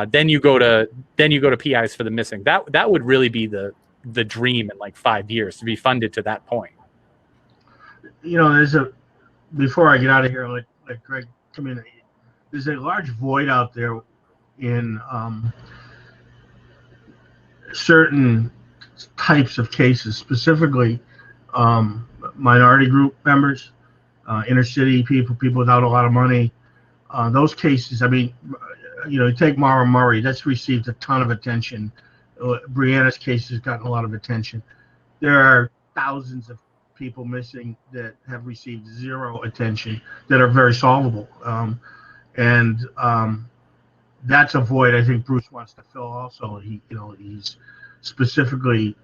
Then you go to PIs for the missing. That would really be the dream in like 5 years to be funded to that point. Before I get out of here, let Greg come in. There's a large void out there in certain types of cases, specifically minority group members, inner city people without a lot of money. Those cases, I mean, take Mara Murray, that's received a ton of attention. Brianna's case has gotten a lot of attention. There are thousands of people missing that have received zero attention that are very solvable. That's a void I think Bruce wants to fill also. He's specifically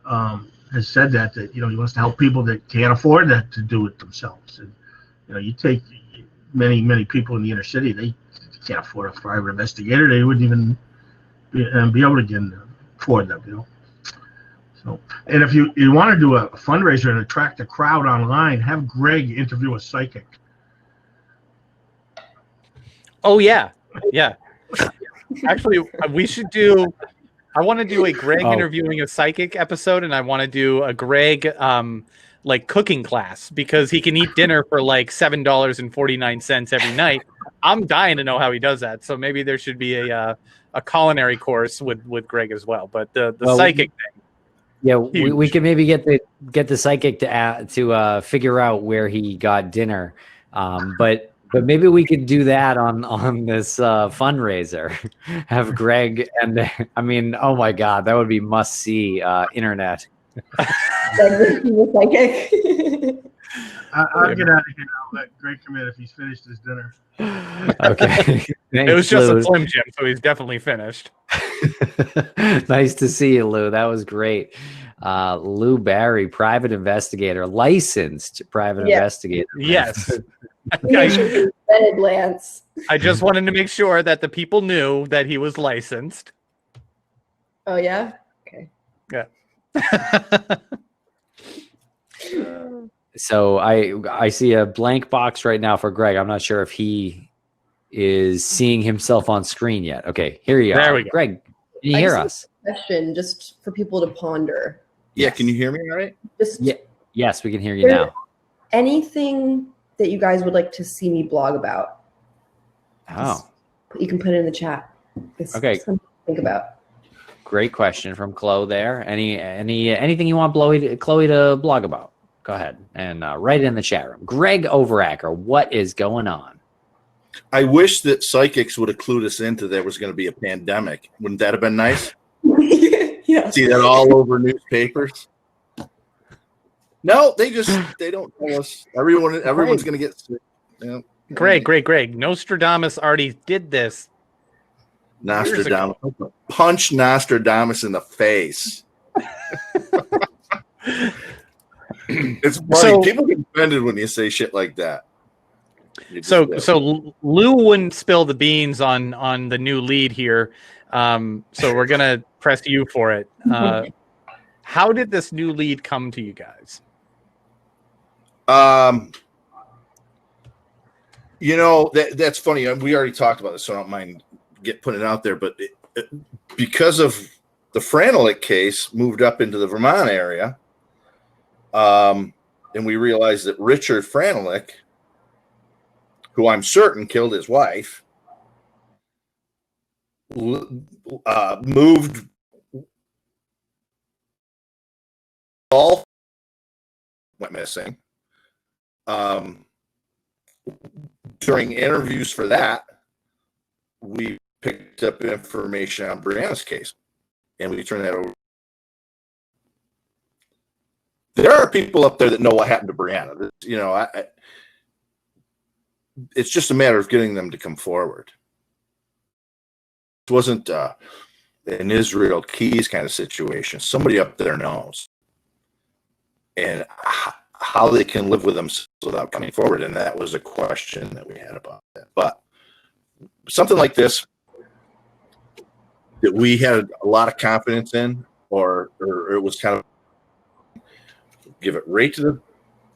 has said that he wants to help people that can't afford that to do it themselves. And you take many people in the inner city, they can't afford a private investigator. They wouldn't even be able to afford them. So, and if you want to do a fundraiser and attract a crowd online, have Greg interview a psychic. Oh yeah. Actually, we should do. I want to do a Greg interviewing a psychic episode, and I want to do a Greg cooking class, because he can eat dinner for like $7.49 every night. I'm dying to know how he does that. So maybe there should be a culinary course with Greg as well. But the psychic thing. Yeah, we could maybe get the psychic to figure out where he got dinner, but maybe we could do that on this fundraiser. Have Greg and I mean, oh my God, that would be must see internet. Psychic. I'll get out of here now. Let Greg come in if he's finished his dinner. Okay. It was just a Slim Jim, so he's definitely finished. Nice to see you, Lou. That was great. Lou Barry, private investigator, licensed private investigator. Yes. Lance. I just wanted to make sure that the people knew that he was licensed. Oh yeah? Okay. Yeah. So I see a blank box right now for Greg. I'm not sure if he is seeing himself on screen yet. Okay, here you are. There we go. Greg, can you hear us? Question just for people to ponder. Yeah, can you hear me all right? Yes, we can hear you now. Anything that you guys would like to see me blog about? Oh. You can put it in the chat. It's okay. something to think about. Great question from Chloe there. Anything you want Chloe to blog about? Go ahead and write it in the chat room. Greg Overacker, what is going on? I wish that psychics would have clued us into there was going to be a pandemic. Wouldn't that have been nice? Yeah. See that all over newspapers? No, they don't tell us. Everyone's going to get sick. Yeah. Greg. Nostradamus already did this. Nostradamus. Punch Nostradamus in the face. It's funny. So- People get offended when you say shit like that. So Lou wouldn't spill the beans on the new lead here. So we're gonna press you for it. How did this new lead come to you guys? That's funny. We already talked about this, so I don't mind putting it out there. But because of the Franelik case, moved up into the Vermont area, and we realized that Richard Franelik, who I'm certain killed his wife, moved all went missing. During interviews for that, we picked up information on Brianna's case, and we turned that over. There are people up there that know what happened to Brianna. It's just a matter of getting them to come forward. It wasn't an Israel Keys kind of situation. Somebody up there knows, and how they can live with them without coming forward. And that was a question that we had about that. But something like this that we had a lot of confidence in, or it was kind of give it right to the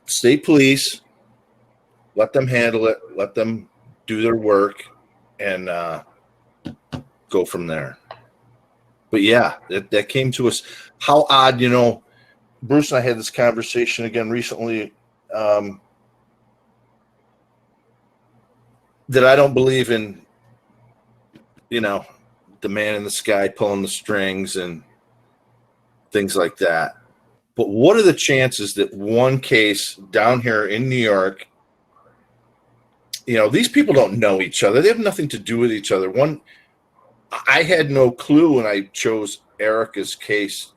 state police, let them handle it, let them do their work, and go from there. But yeah, that came to us. How odd, Bruce and I had this conversation again recently, that I don't believe in, the man in the sky pulling the strings and things like that. But what are the chances that one case down here in New York, these people don't know each other. They have nothing to do with each other. I had no clue when I chose Erica's case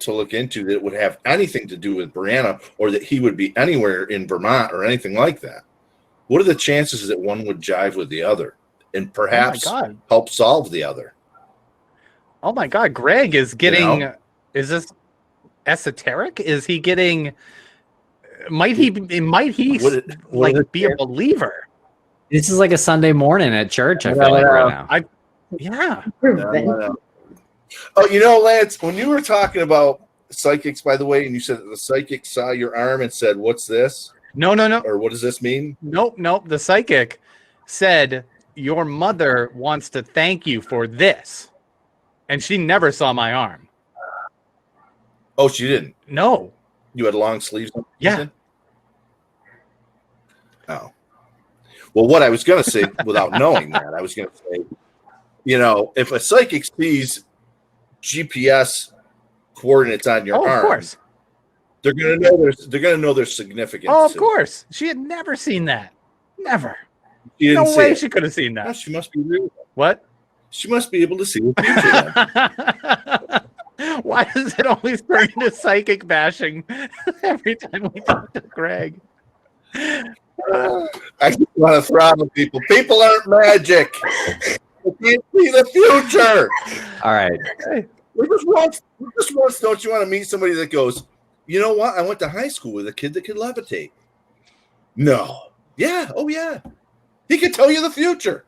to look into that it would have anything to do with Brianna, or that he would be anywhere in Vermont or anything like that. What are the chances that one would jive with the other and perhaps help solve the other? Oh my God, Greg is getting, is this esoteric? Is he getting, might he be a believer? This is like a Sunday morning at church, I feel like right now. Yeah. Oh, Lance, when you were talking about psychics, by the way, and you said that the psychic saw your arm and said, "What's this?" No. Or what does this mean? Nope. The psychic said, "Your mother wants to thank you for this." And she never saw my arm. Oh, she didn't? No. You had long sleeves on? Yeah. Oh. Well, what I was going to say, without knowing that, I was going to say, if a psychic sees GPS coordinates on your arm, of course, they're going to know there's significance. Oh, of course. She had never seen that. Never. No way she could have seen that. No, she must be real. What? She must be able to see the future. Why does it always turn into psychic bashing every time we talk to Greg? I just want to throttle people. People aren't magic. They can't see the future. All right. Just once, don't you want to meet somebody that goes, you know what? I went to high school with a kid that could levitate. No. Yeah. Oh, yeah. He can tell you the future.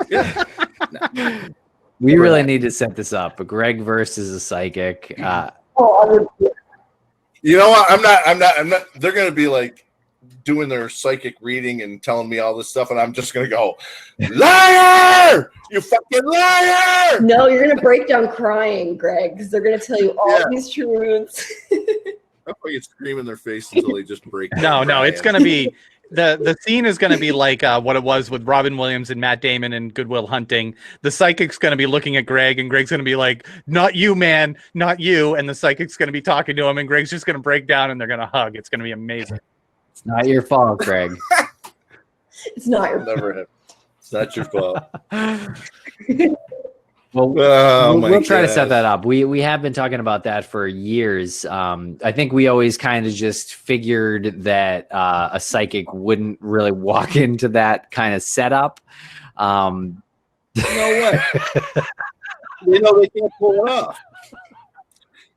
Yeah. No. We really need to set this up. Greg versus a psychic. You know what? I'm not. They're going to be like doing their psychic reading and telling me all this stuff, and I'm just going to go, liar! You fucking liar! No, you're going to break down crying, Greg, because they're going to tell you all these truths. I'm going to scream in their face until they just break down. No, it's going to be the scene is going to be like what it was with Robin Williams and Matt Damon in Good Will Hunting. The psychic's going to be looking at Greg, and Greg's going to be like, "Not you, man, not you." And the psychic's going to be talking to him, and Greg's just going to break down, and they're going to hug. It's going to be amazing. It's not your fault, Greg. It's not your fault. It's not your fault. Well, we'll try to set that up. We have been talking about that for years. I think we always kind of just figured that a psychic wouldn't really walk into that kind of setup. No way. They know they can't pull it off.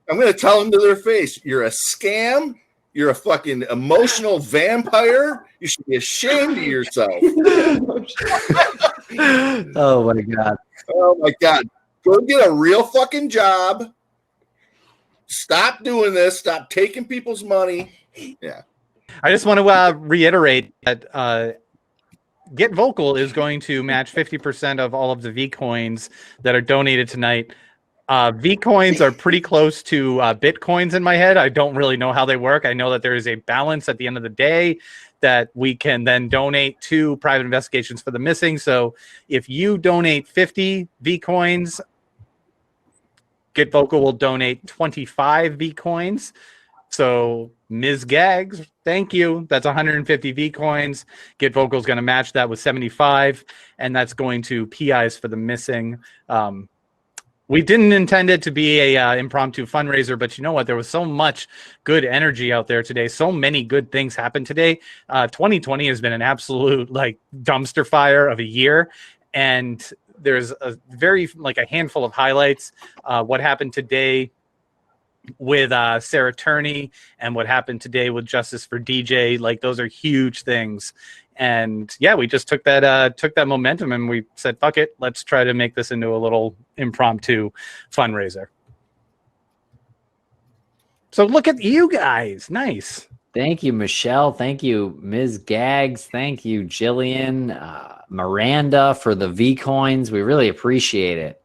I'm going to tell them to their face, you're a scam. You're a fucking emotional vampire. You should be ashamed of yourself. Oh my God. Oh my God. Go get a real fucking job. Stop doing this. Stop taking people's money. Yeah. I just want to reiterate that Get Vocal is going to match 50% of all of the V coins that are donated tonight. V coins are pretty close to Bitcoins in my head. I don't really know how they work. I know that there is a balance at the end of the day that we can then donate to private investigations for the missing. So if you donate 50 V coins, Get Vocal will donate 25 V coins. So Ms. Gags, thank you. That's 150 V coins. Get Vocal is going to match that with 75, and that's going to PIs for the missing. We didn't intend it to be a impromptu fundraiser, but you know what? There was so much good energy out there today. So many good things happened today. 2020 has been an absolute dumpster fire of a year, and there's a handful of highlights. What happened today with Sarah Turney and what happened today with Justice for DJ, those are huge things. And yeah, we just took that momentum and we said, fuck it, let's try to make this into a little impromptu fundraiser. So look at you guys. Nice. Thank you, Michelle. Thank you, Ms. Gags. Thank you, Jillian, Miranda, for the V coins. We really appreciate it.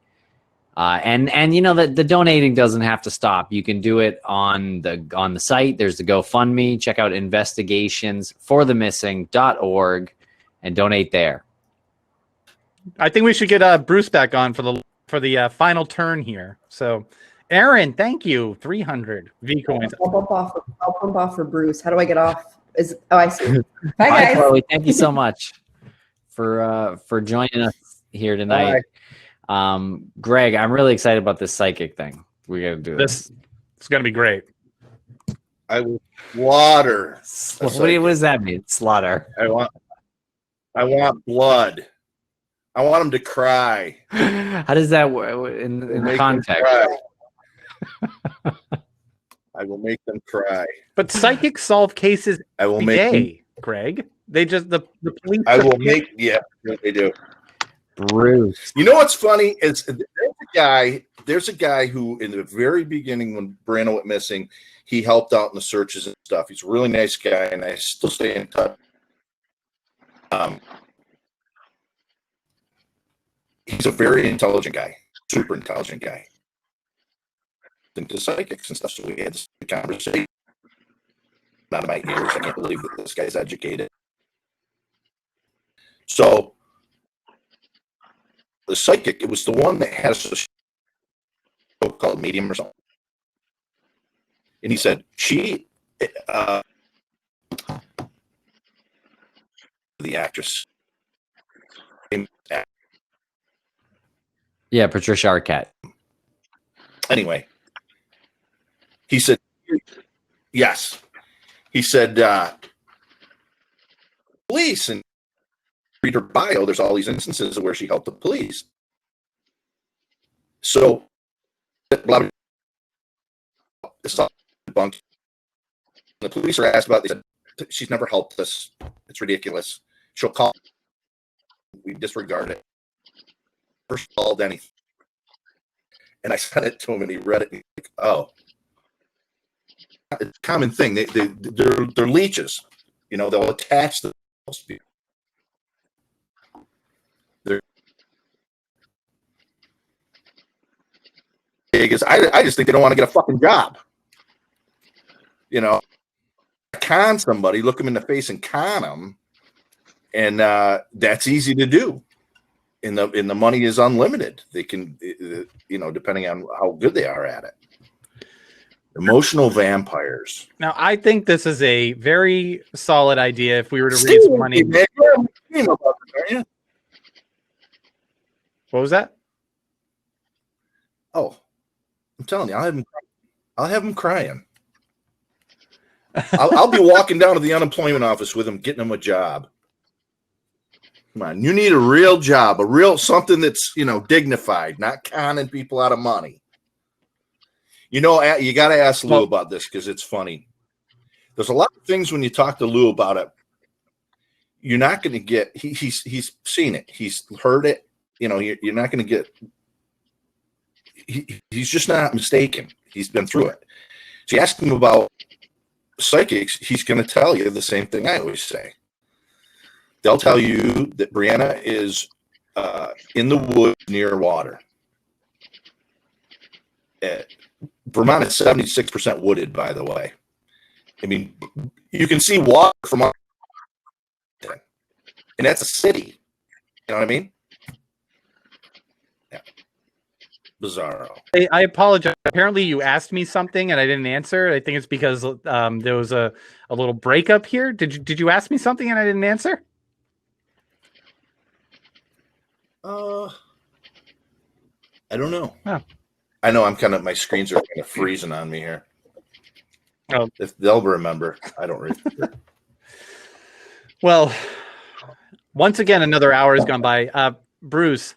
And you know that the donating doesn't have to stop. You can do it on the site. There's the GoFundMe. Check out investigationsforthemissing.org and donate there. I think we should get Bruce back on for the final turn here. So, Aaron, thank you. 300 V coins. I'll pump off for Bruce. How do I get off? I see. Bye, guys. Chloe, thank you so much for joining us here tonight. Bye. Greg, I'm really excited about this psychic thing. We got to do this. It's going to be great. I will slaughter. What does that mean? Slaughter. I want blood. I want them to cry. How does that work in the context? I will make them cry. But psychics solve cases I will every make day, Greg. They just the police. I will make they do. Bruce. You know what's funny is there's a guy who in the very beginning when Brandon went missing, he helped out in the searches and stuff. He's a really nice guy, and I still stay in touch. He's a very intelligent guy, super intelligent guy. Into psychics and stuff, so we had this conversation. Out of my ears, I can't believe that this guy's educated. So the psychic, it was the one that has a show called Medium or something. And he said, the actress. Yeah, Patricia Arquette. Anyway, he said, yes. He said, police, and read her bio, there's all these instances where she helped the police. So, blah, blah, this is all debunked. The police are asked about this. She's never helped us. It's ridiculous. She'll call. We disregard it. First called anything. And I sent it to him, and he read it. And he's like, "Oh, it's a common thing. They're leeches. You know, they'll attach themselves to people. Because I just think they don't want to get a fucking job. You know, con somebody, look them in the face and con them, and that's easy to do. And the money is unlimited. They can, depending on how good they are at it. Emotional vampires. Now, I think this is a very solid idea. If we were to raise money, what was that? Oh, I'm telling you, I'll have him crying. I'll be walking down to the unemployment office with him, getting him a job. Come on, you need a real job, something that's dignified, not conning people out of money. You got to ask Lou about this because it's funny. There's a lot of things when you talk to Lou about it. You're not going to get. He's seen it. He's heard it. You're not going to get. He's just not mistaken. He's been through it. So you ask him about psychics, he's going to tell you the same thing I always say. They'll tell you that Brianna is in the woods near water. Vermont is 76% wooded, by the way. I mean, you can see water from our, and that's a city. You know what I mean? Yeah. Bizarro. I apologize. Apparently, you asked me something and I didn't answer. I think it's because there was a little breakup here. Did you ask me something and I didn't answer? I don't know. Oh. I know my screens are kind of freezing on me here. Oh. If they'll remember, I don't remember. Well, once again, another hour has gone by. Bruce,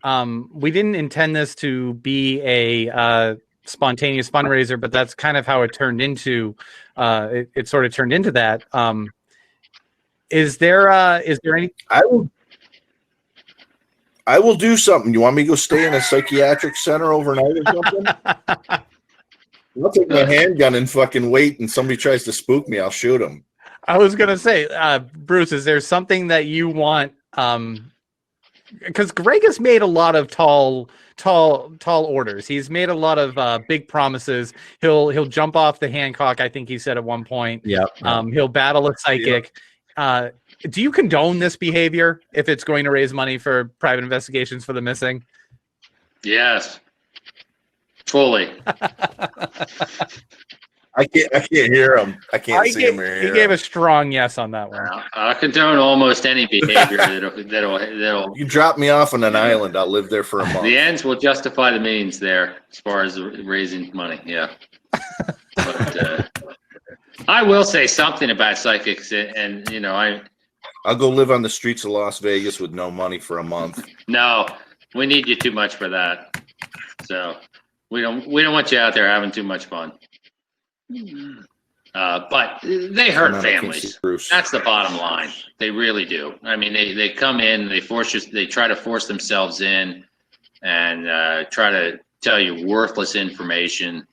we didn't intend this to be a spontaneous fundraiser, but that's kind of how it turned into. It sort of turned into that. Is there any? I will do something. You want me to go stay in a psychiatric center overnight or something? I'll take my handgun and fucking wait, and somebody tries to spook me, I'll shoot them. I was gonna say, Bruce, is there something that you want? Because Greg has made a lot of tall orders. He's made a lot of big promises. He'll jump off the Hancock, I think he said at one point. Yeah. He'll battle a psychic. Yeah. Do you condone this behavior if it's going to raise money for private investigations for the missing? Yes. Fully. I can't hear him. I can't see him or hear him. He gave a strong yes on that one. I condone almost any behavior that'll. You drop me off on an island, I'll live there for a month. The ends will justify the means there, as far as raising money. Yeah. But I will say something about psychics, and I'll go live on the streets of Las Vegas with no money for a month. No, we need you too much for that. So we don't want you out there having too much fun. But they hurt families. That's the bottom line. They really do. I mean, they come in, they try to force themselves in, and try to tell you worthless information.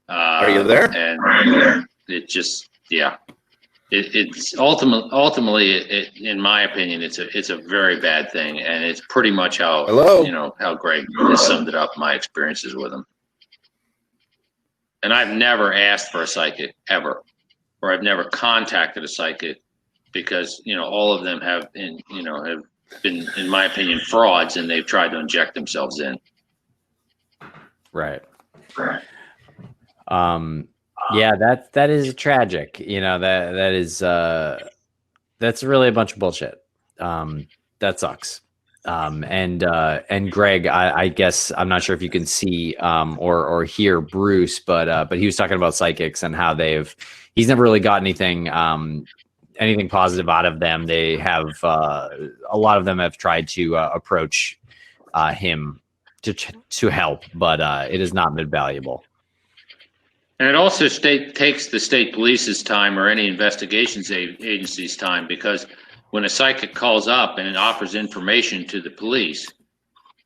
Are you there? And it just, yeah. It's ultimately, in my opinion, it's a very bad thing, and it's pretty much how how Greg has summed it up. My experiences with him, and I've never asked for a psychic ever, or I've never contacted a psychic, because all of them have been, in my opinion, frauds, and they've tried to inject themselves in. Right. Yeah, that is tragic. That is that's really a bunch of bullshit. That sucks. And Greg, I guess I'm not sure if you can see or hear Bruce, but he was talking about psychics and how he's never really got anything positive out of them. They have a lot of them have tried to approach him to help, but it has not been valuable. And it also takes the state police's time, or any investigations agency's time, because when a psychic calls up and it offers information to the police,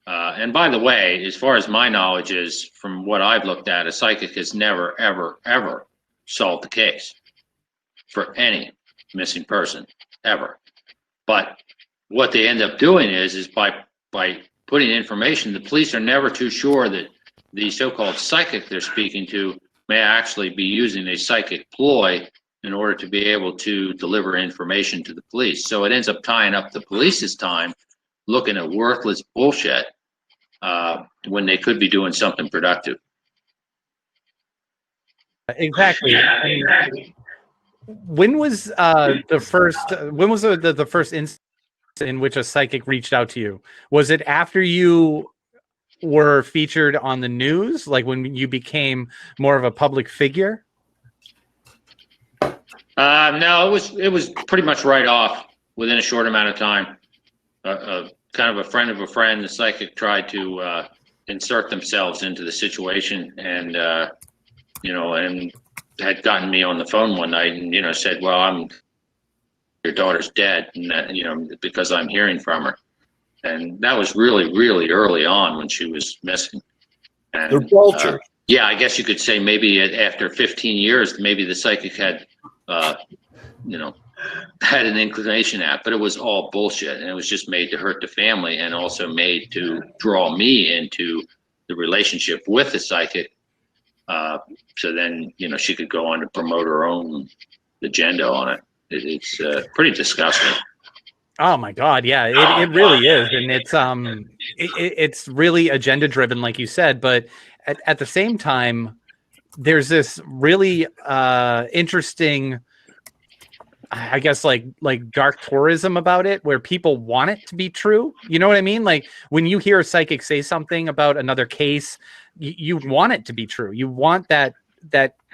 and by the way, as far as my knowledge is, from what I've looked at, a psychic has never, ever, ever solved the case for any missing person, ever. But what they end up doing is by putting information, the police are never too sure that the so-called psychic they're speaking to may actually be using a psychic ploy in order to be able to deliver information to the police. So it ends up tying up the police's time looking at worthless bullshit when they could be doing something productive. Exactly. When was the first instance in which a psychic reached out to you? Was it after you were featured on the news, like when you became more of a public figure? No, it was pretty much right off, within a short amount of time. Kind of a friend of a friend, the psychic tried to insert themselves into the situation, and and had gotten me on the phone one night and, said, well, your daughter's dead, and that, because I'm hearing from her. And that was really, really early on when she was missing. And, They're vultures. yeah, I guess you could say maybe after 15 years, maybe the psychic had, had an inclination at, but it was all bullshit. And it was just made to hurt the family and also made to draw me into the relationship with the psychic. So then, she could go on to promote her own agenda on it. It's pretty disgusting. Oh my God. Yeah, it really is. And it's really agenda driven, like you said, but at the same time, there's this really interesting, I guess, like dark tourism about it, where people want it to be true. You know what I mean? Like when you hear a psychic say something about another case, you want it to be true. You want that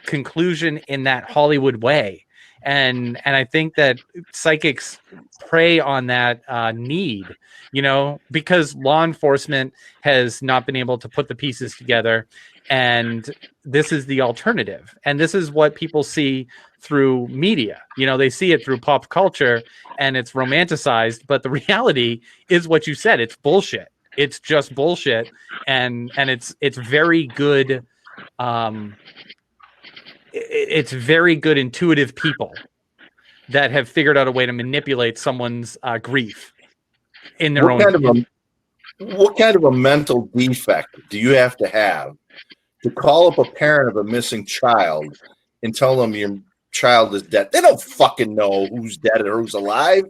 conclusion in that Hollywood way. And I think that psychics prey on that need, because law enforcement has not been able to put the pieces together. And this is the alternative. And this is what people see through media. They see it through pop culture and it's romanticized. But the reality is what you said. It's bullshit. It's just bullshit. And it's very good. It's very good intuitive people that have figured out a way to manipulate someone's grief in their own. What kind of a mental defect do you have to call up a parent of a missing child and tell them your child is dead? They don't fucking know who's dead or who's alive.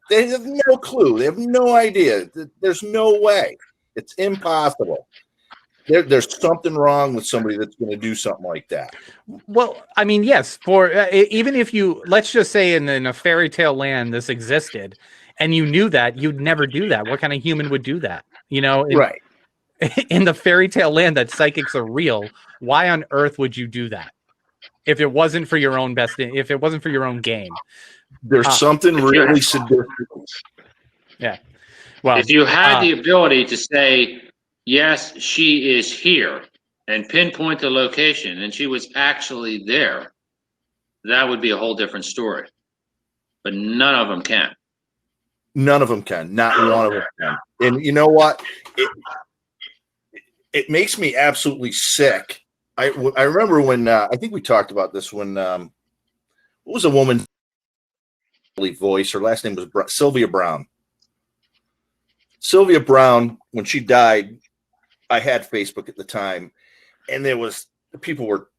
They have no clue. They have no idea. There's no way. It's impossible. There's something wrong with somebody that's going to do something like that. Well, I mean, yes, for even if let's just say in a fairy tale land this existed and you knew that, you'd never do that. What kind of human would do that? Right. In the fairy tale land that psychics are real, why on earth would you do that? If it wasn't for your own if it wasn't for your own gain. There's something really sadistic. Yeah. Well, if you had the ability to say, yes, she is here, and pinpoint the location, and she was actually there, that would be a whole different story. But none of them can. None of them can. Not one of them can. And you know what? It makes me absolutely sick. I remember when I think we talked about this when what was a woman's voice? Her last name was Sylvia Brown. Sylvia Brown, when she died, I had Facebook at the time, and people were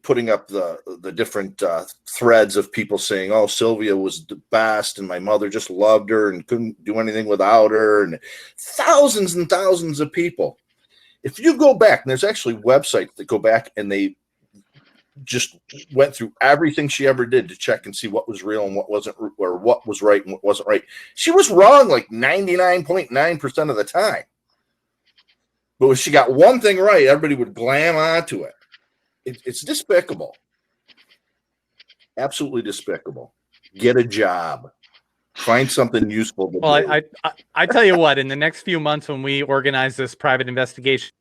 putting up the different threads of people saying, "Oh, Sylvia was the best, and my mother just loved her and couldn't do anything without her," and thousands and thousands of people. If you go back, and there's actually websites that go back and they just went through everything she ever did to check and see what was real and what wasn't, or what was right and what wasn't right. She was wrong like 99.9% of the time. But if she got one thing right, everybody would glam onto it. It's despicable. Absolutely despicable. Get a job. Find something useful to well, do. I tell you what, in the next few months when we organize this private investigation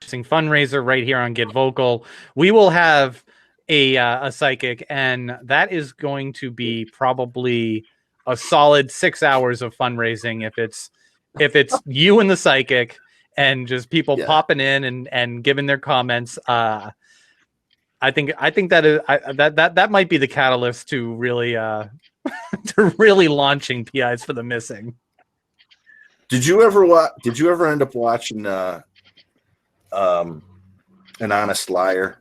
fundraiser right here on Get Vocal, we will have a psychic, and that is going to be probably a solid 6 hours of fundraising if it's you and the psychic and just people popping in and giving their comments. I think that might be the catalyst to really to really launching PIs for the missing. Did you ever end up watching An Honest Liar?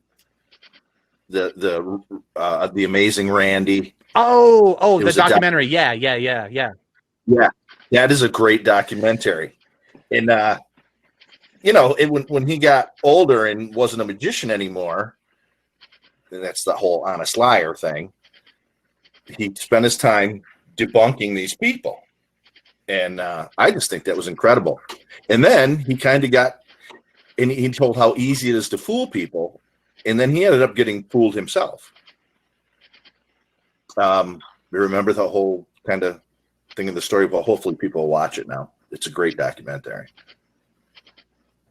The Amazing Randy. Oh, the documentary. Yeah. Yeah, that is a great documentary. And when he got older and wasn't a magician anymore, and that's the whole honest liar thing, he spent his time debunking these people. And I just think that was incredible. And then he kind of he told how easy it is to fool people. And then he ended up getting fooled himself. You remember the whole kind of thing in the story? Well, hopefully people will watch it now. It's a great documentary.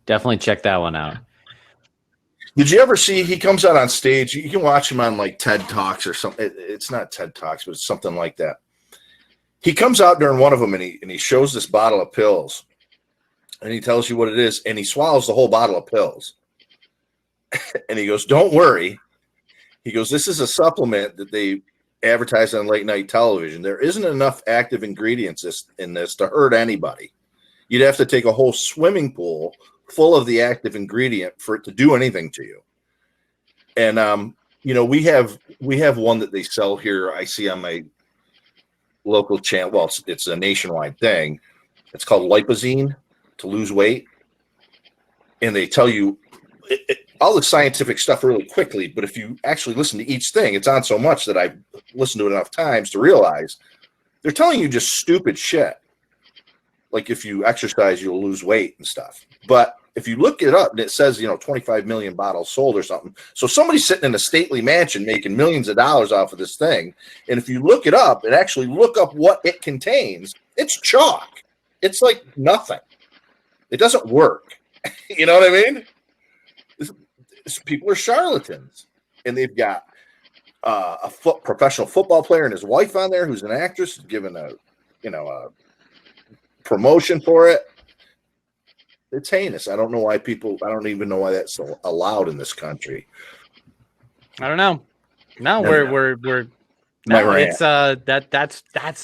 Definitely check that one out. Did you ever see, he comes out on stage, you can watch him on like TED Talks or something. It's not TED Talks, but it's something like that. He comes out during one of them and he shows this bottle of pills and he tells you what it is and he swallows the whole bottle of pills. And he goes, don't worry. He goes, this is a supplement that they advertise on late night television. There isn't enough active ingredients in this to hurt anybody. You'd have to take a whole swimming pool full of the active ingredient for it to do anything to you. And, you know, we have one that they sell here. I see on my local channel. Well, it's a nationwide thing. It's called Lipozene to lose weight. And they tell you all the scientific stuff really quickly. But if you actually listen to each thing, it's on so much that I've listened to it enough times to realize they're telling you just stupid shit. Like if you exercise, you'll lose weight and stuff. But if you look it up and it says, you know, 25 million bottles sold or something. So somebody's sitting in a stately mansion making millions of dollars off of this thing. And if you look it up and actually look up what it contains, it's chalk. It's like nothing. It doesn't work. You know what I mean? People are charlatans. And they've got a professional football player and his wife on there who's an actress given a promotion for it. It's heinous. I don't even know why that's allowed in this country. I don't know. No, we're it's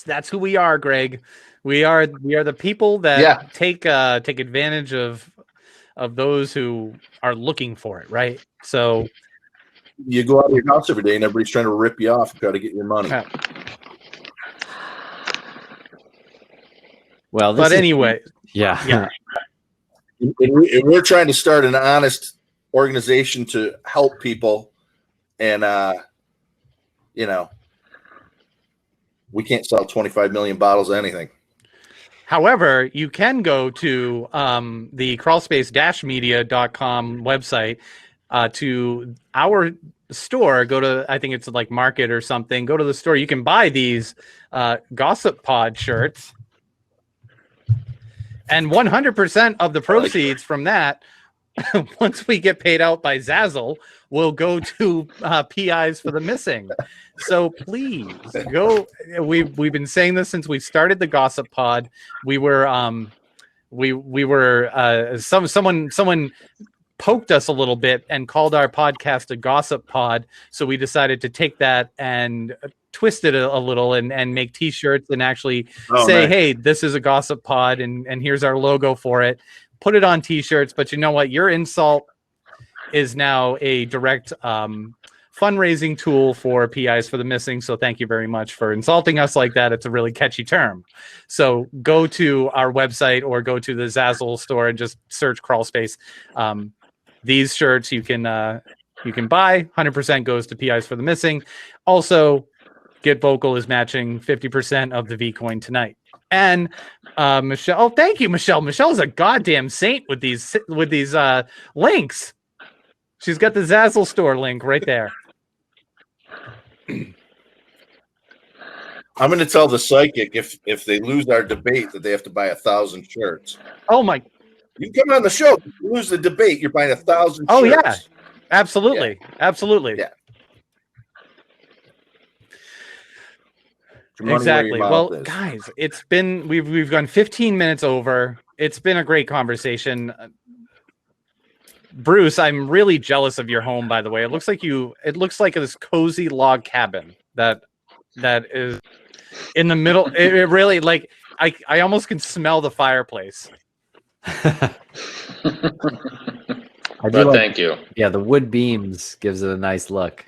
that's who we are, Greg. We are the people that take advantage of those who are looking for it, right? So you go out of your house every day and everybody's trying to rip you off and try to get your money. Well, but anyway, yeah. And we're trying to start an honest organization to help people, and we can't sell 25 million bottles of anything. However, you can go to the crawlspace-media.com website to our store. Go to, I think it's like Market or something. Go to the store. You can buy these Gossip Pod shirts. And 100% of the proceeds from that, once we get paid out by Zazzle, will go to PIs for the missing. So please go. We've been saying this since we started the Gossip Pod. We were someone poked us a little bit and called our podcast a Gossip Pod. So we decided to take that and twist it a little and make t-shirts and actually say, nice. Hey, this is a Gossip Pod and here's our logo for it. Put it on t-shirts. But you know what? Your insult is now a direct fundraising tool for PIs for the missing. So thank you very much for insulting us like that. It's a really catchy term. So go to our website or go to the Zazzle store and just search Crawl Space. These shirts you can buy. 100% goes to PIs for the missing. Also, Get Vocal is matching 50% of the V-Coin tonight. And Michelle, oh, thank you, Michelle. Michelle's a goddamn saint with these links. She's got the Zazzle store link right there. I'm going to tell the psychic if they lose our debate that they have to buy 1,000 shirts. Oh my! You come on the show, if you lose the debate, you're buying 1,000 shirts. Oh yeah, absolutely, absolutely. Yeah. Exactly. Well, guys, it's been we've gone 15 minutes over. It's been a great conversation. Bruce, I'm really jealous of your home, by the way. It looks like this cozy log cabin that is in the middle. It really, like, I almost can smell the fireplace. Thank you. Yeah, the wood beams gives it a nice look.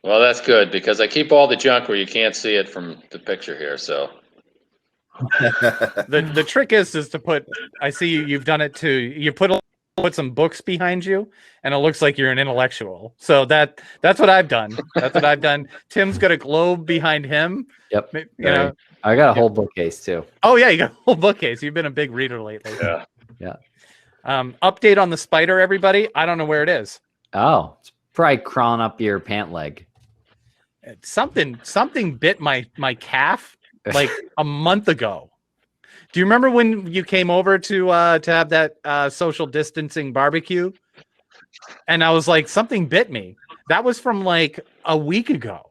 Well, that's good because I keep all the junk where you can't see it from the picture here. So the trick is to put. I see you've done it too. You put some books behind you, and it looks like you're an intellectual. So that's what I've done. That's what I've done. Tim's got a globe behind him. Yep. You know, I got a whole bookcase too. Oh yeah, you got a whole bookcase. You've been a big reader lately. Yeah. Yeah. Update on the spider, everybody. I don't know where it is. Oh, it's probably crawling up your pant leg. Something bit my calf like a month ago. Do you remember when you came over to have that social distancing barbecue? And I was like, something bit me. That was from like a week ago.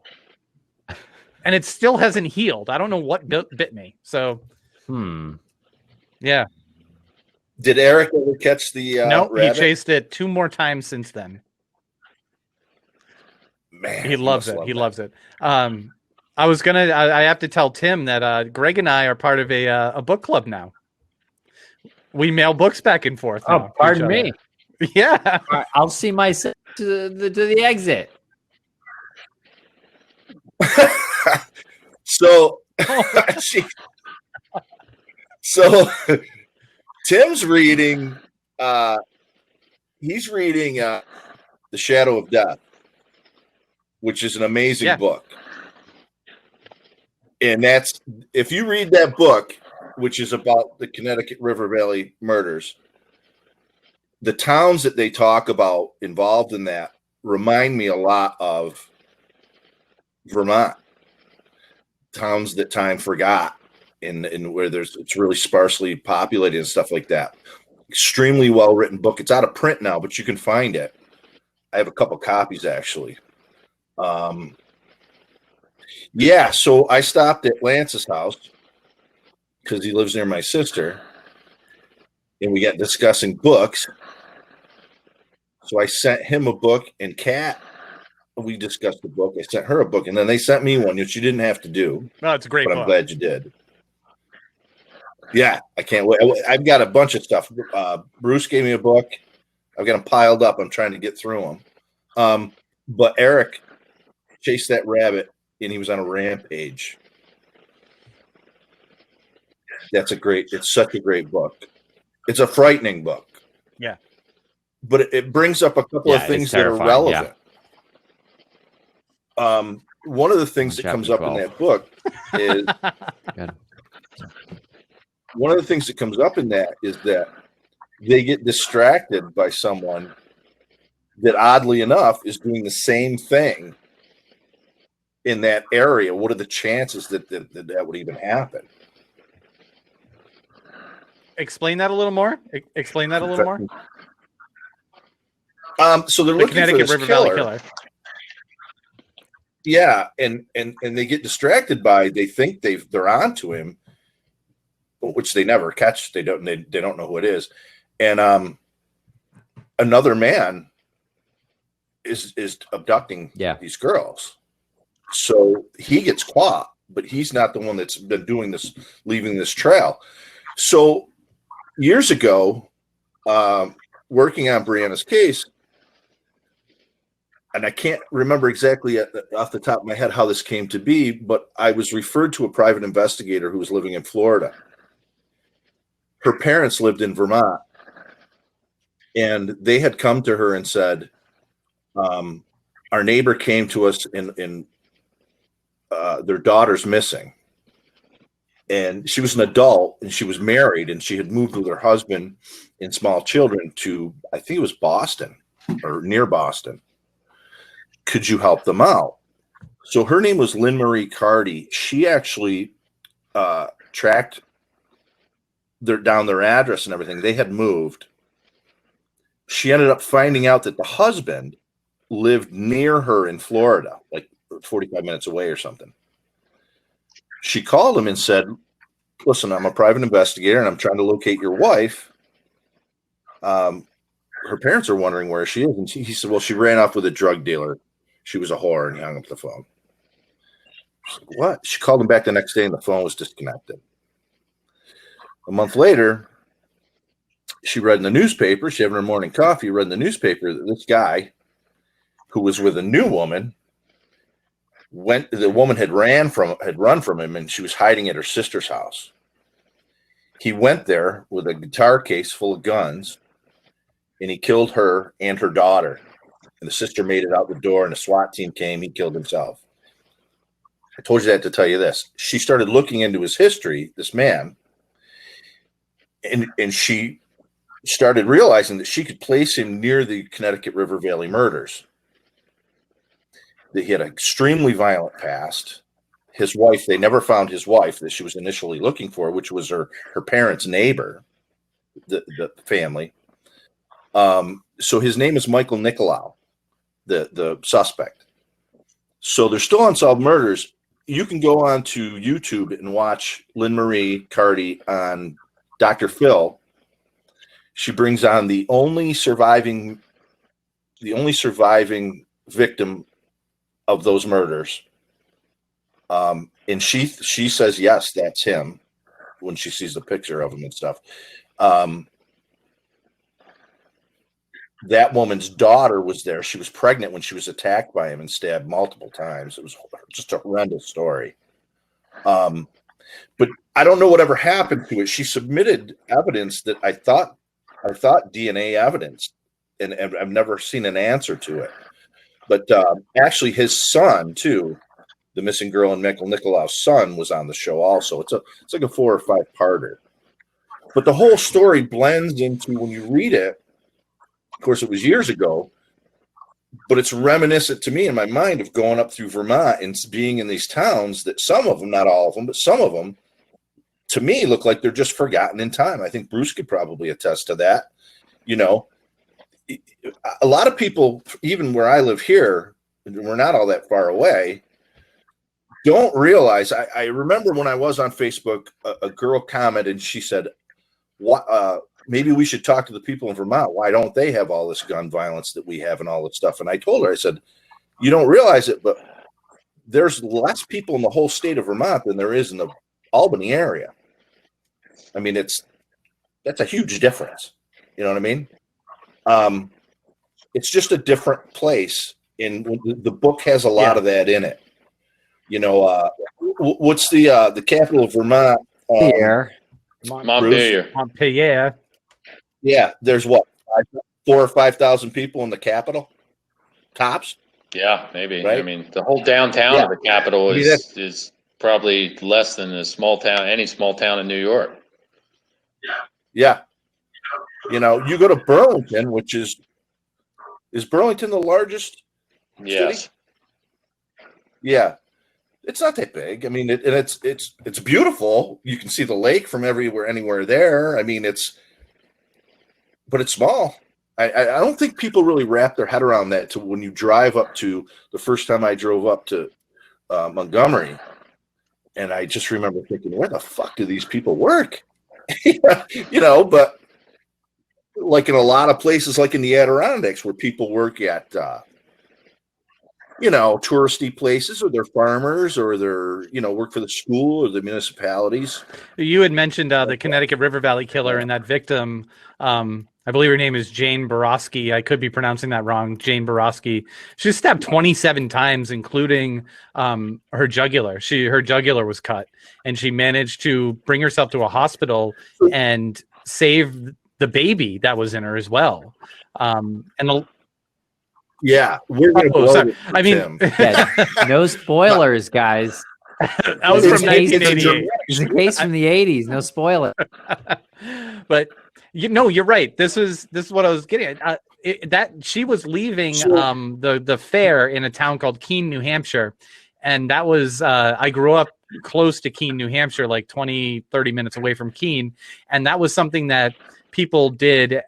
And it still hasn't healed. I don't know what bit me. So, yeah. Did Eric ever catch the No, he rabbit? chased it 2 more times since then. Man, He loves it. He loves it. I was gonna. I have to tell Tim that Greg and I are part of a book club now. We mail books back and forth. Now Oh, pardon to each me. other. Yeah. All right, I'll see myself to the exit. So, so Tim's reading. He's reading The Shadow of Death, which is an amazing book. And that's, if you read that book, which is about the Connecticut River Valley murders, the towns that they talk about involved in that remind me a lot of Vermont. Towns that time forgot, and where it's really sparsely populated and stuff like that. Extremely well written book. It's out of print now, but you can find it. I have a couple copies actually. Yeah, so I stopped at Lance's house because he lives near my sister, and we got discussing books. So I sent him a book, and Kat, we discussed the book. I sent her a book, and then they sent me one, which you didn't have to do. No, it's a great book. I'm glad you did. Yeah, I can't wait. I've got a bunch of stuff. Bruce gave me a book. I've got them piled up. I'm trying to get through them. But Eric chased that rabbit, and he was on a rampage. It's such a great book. It's a frightening book. Yeah. But it brings up a couple of things that are relevant. Yeah. One of the things that comes up in that book is one of the things that comes up in that is that they get distracted by someone that, oddly enough, is doing the same thing in that area. What are the chances that would even happen? Explain that a little more. Explain that a little more. So they're looking for this River Valley killer. Yeah, and they get distracted by, they think they're onto him, which they never catch. They don't know who it is, and another man is abducting these girls. So he gets caught, but he's not the one that's been doing this, leaving this trail. So years ago, working on Brianna's case, and I can't remember exactly off the top of my head how this came to be, but I was referred to a private investigator who was living in Florida. Her parents lived in Vermont, and they had come to her and said, our neighbor came to us in their daughter's missing. And she was an adult, and she was married, and she had moved with her husband and small children to, I think it was Boston or near Boston. Could you help them out? So her name was Lynn Marie Carty. She actually tracked down their address and everything. They had moved. She ended up finding out that the husband lived near her in Florida, like 45 minutes away or something. She called him and said, listen, I'm a private investigator and I'm trying to locate your wife. Her parents are wondering where she is. And he said, well, she ran off with a drug dealer. She was a whore, and he hung up the phone. She's like, what? She called him back the next day and the phone was disconnected. A month later, she read in the newspaper, she had her morning coffee, read in the newspaper that this guy who was with a new woman the woman had run from him, and she was hiding at her sister's house. He went there with a guitar case full of guns, and he killed her and her daughter. And the sister made it out the door, and the SWAT team came. He killed himself. I told you that to tell you this. She started looking into his history, this man, and she started realizing that she could place him near the Connecticut River Valley murders. That he had an extremely violent past, his wife, they never found his wife that she was initially looking for, which was her parents' neighbor, the family. So his name is Michael Nicolau, the suspect. So they're still unsolved murders. You can go on to YouTube and watch Lynn Marie Carty on Dr. Phil. She brings on the only surviving victim of those murders. And she says, yes, that's him when she sees the picture of him and stuff. That woman's daughter was there. She was pregnant when she was attacked by him and stabbed multiple times. It was just a horrendous story. But I don't know whatever happened to it. She submitted evidence that I thought DNA evidence, and I've never seen an answer to it. But actually, his son too, the missing girl and Michael Nicolau's son, was on the show also. It's like a 4 or 5 parter. But the whole story blends into, when you read it. Of course, it was years ago, but it's reminiscent to me in my mind of going up through Vermont and being in these towns that some of them, not all of them, but some of them, to me, look like they're just forgotten in time. I think Bruce could probably attest to that. You know, a lot of people, even where I live here, we're not all that far away, don't realize. I remember when I was on Facebook, a girl commented, and she said, "What? Maybe we should talk to the people in Vermont. Why don't they have all this gun violence that we have and all this stuff?" And I told her, I said, "You don't realize it, but there's less people in the whole state of Vermont than there is in the Albany area. I mean, that's a huge difference. You know what I mean? It's just a different place. And the book has a lot of that in it. You know, what's the capital of Vermont? Montpelier. Yeah, there's what, 4,000 or 5,000 people in the capital, tops. Yeah, maybe. Right? I mean, the whole downtown of the capital is probably less than any small town in New York. Yeah. You know, you go to Burlington, which is Burlington the largest Yes. city? Yeah. It's not that big. I mean, it's beautiful. You can see the lake from anywhere there. I mean, but it's small. I don't think people really wrap their head around that to when you drive up to the first time I drove up to Montgomery, and I just remember thinking, where the fuck do these people work? You know, but like in a lot of places, like in the Adirondacks, where people work at, you know, touristy places, or they're farmers, or they're, you know, work for the school or the municipalities. You had mentioned the Connecticut River Valley killer and that victim. I believe her name is Jane Borowski. I could be pronouncing that wrong. Jane Borowski. She was stabbed 27 times, including her jugular. Her jugular was cut, and she managed to bring herself to a hospital and save the baby that was in her as well. Yeah, we're gonna blow it. I mean, no spoilers, guys. That was from 1988. It's a case from the 80s. No spoiler. But you're right. This is what I was getting at. That she was leaving the fair in a town called Keene, New Hampshire, and that was I grew up close to Keene, New Hampshire, like 20-30 minutes away from Keene, and that was something that people did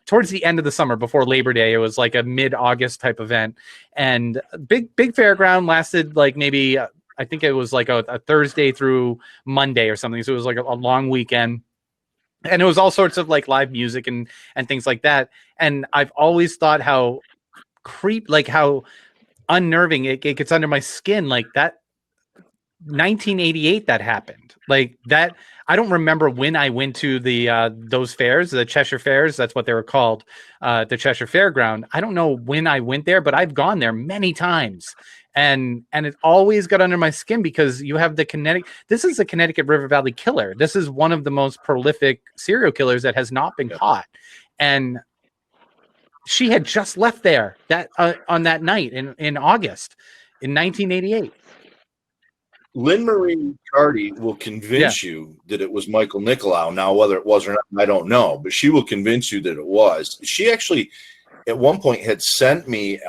towards the end of the summer before Labor Day. It was like a mid-August type event, and big fairground lasted like maybe I think it was like a Thursday through Monday or something. So it was like a long weekend. And it was all sorts of like live music and things like that. And I've always thought how how unnerving it gets under my skin. Like that 1988 that happened. Like that. I don't remember when I went to those fairs, the Cheshire Fairs. That's what they were called, the Cheshire Fairground. I don't know when I went there, but I've gone there many times. And it always got under my skin because you have this is the Connecticut River Valley killer. This is one of the most prolific serial killers that has not been caught. And she had just left there on that night in August in 1988. Lynn Marie Carty will convince you that it was Michael Nicolau. Now, whether it was or not, I don't know, but she will convince you that it was. She actually, at one point, had sent me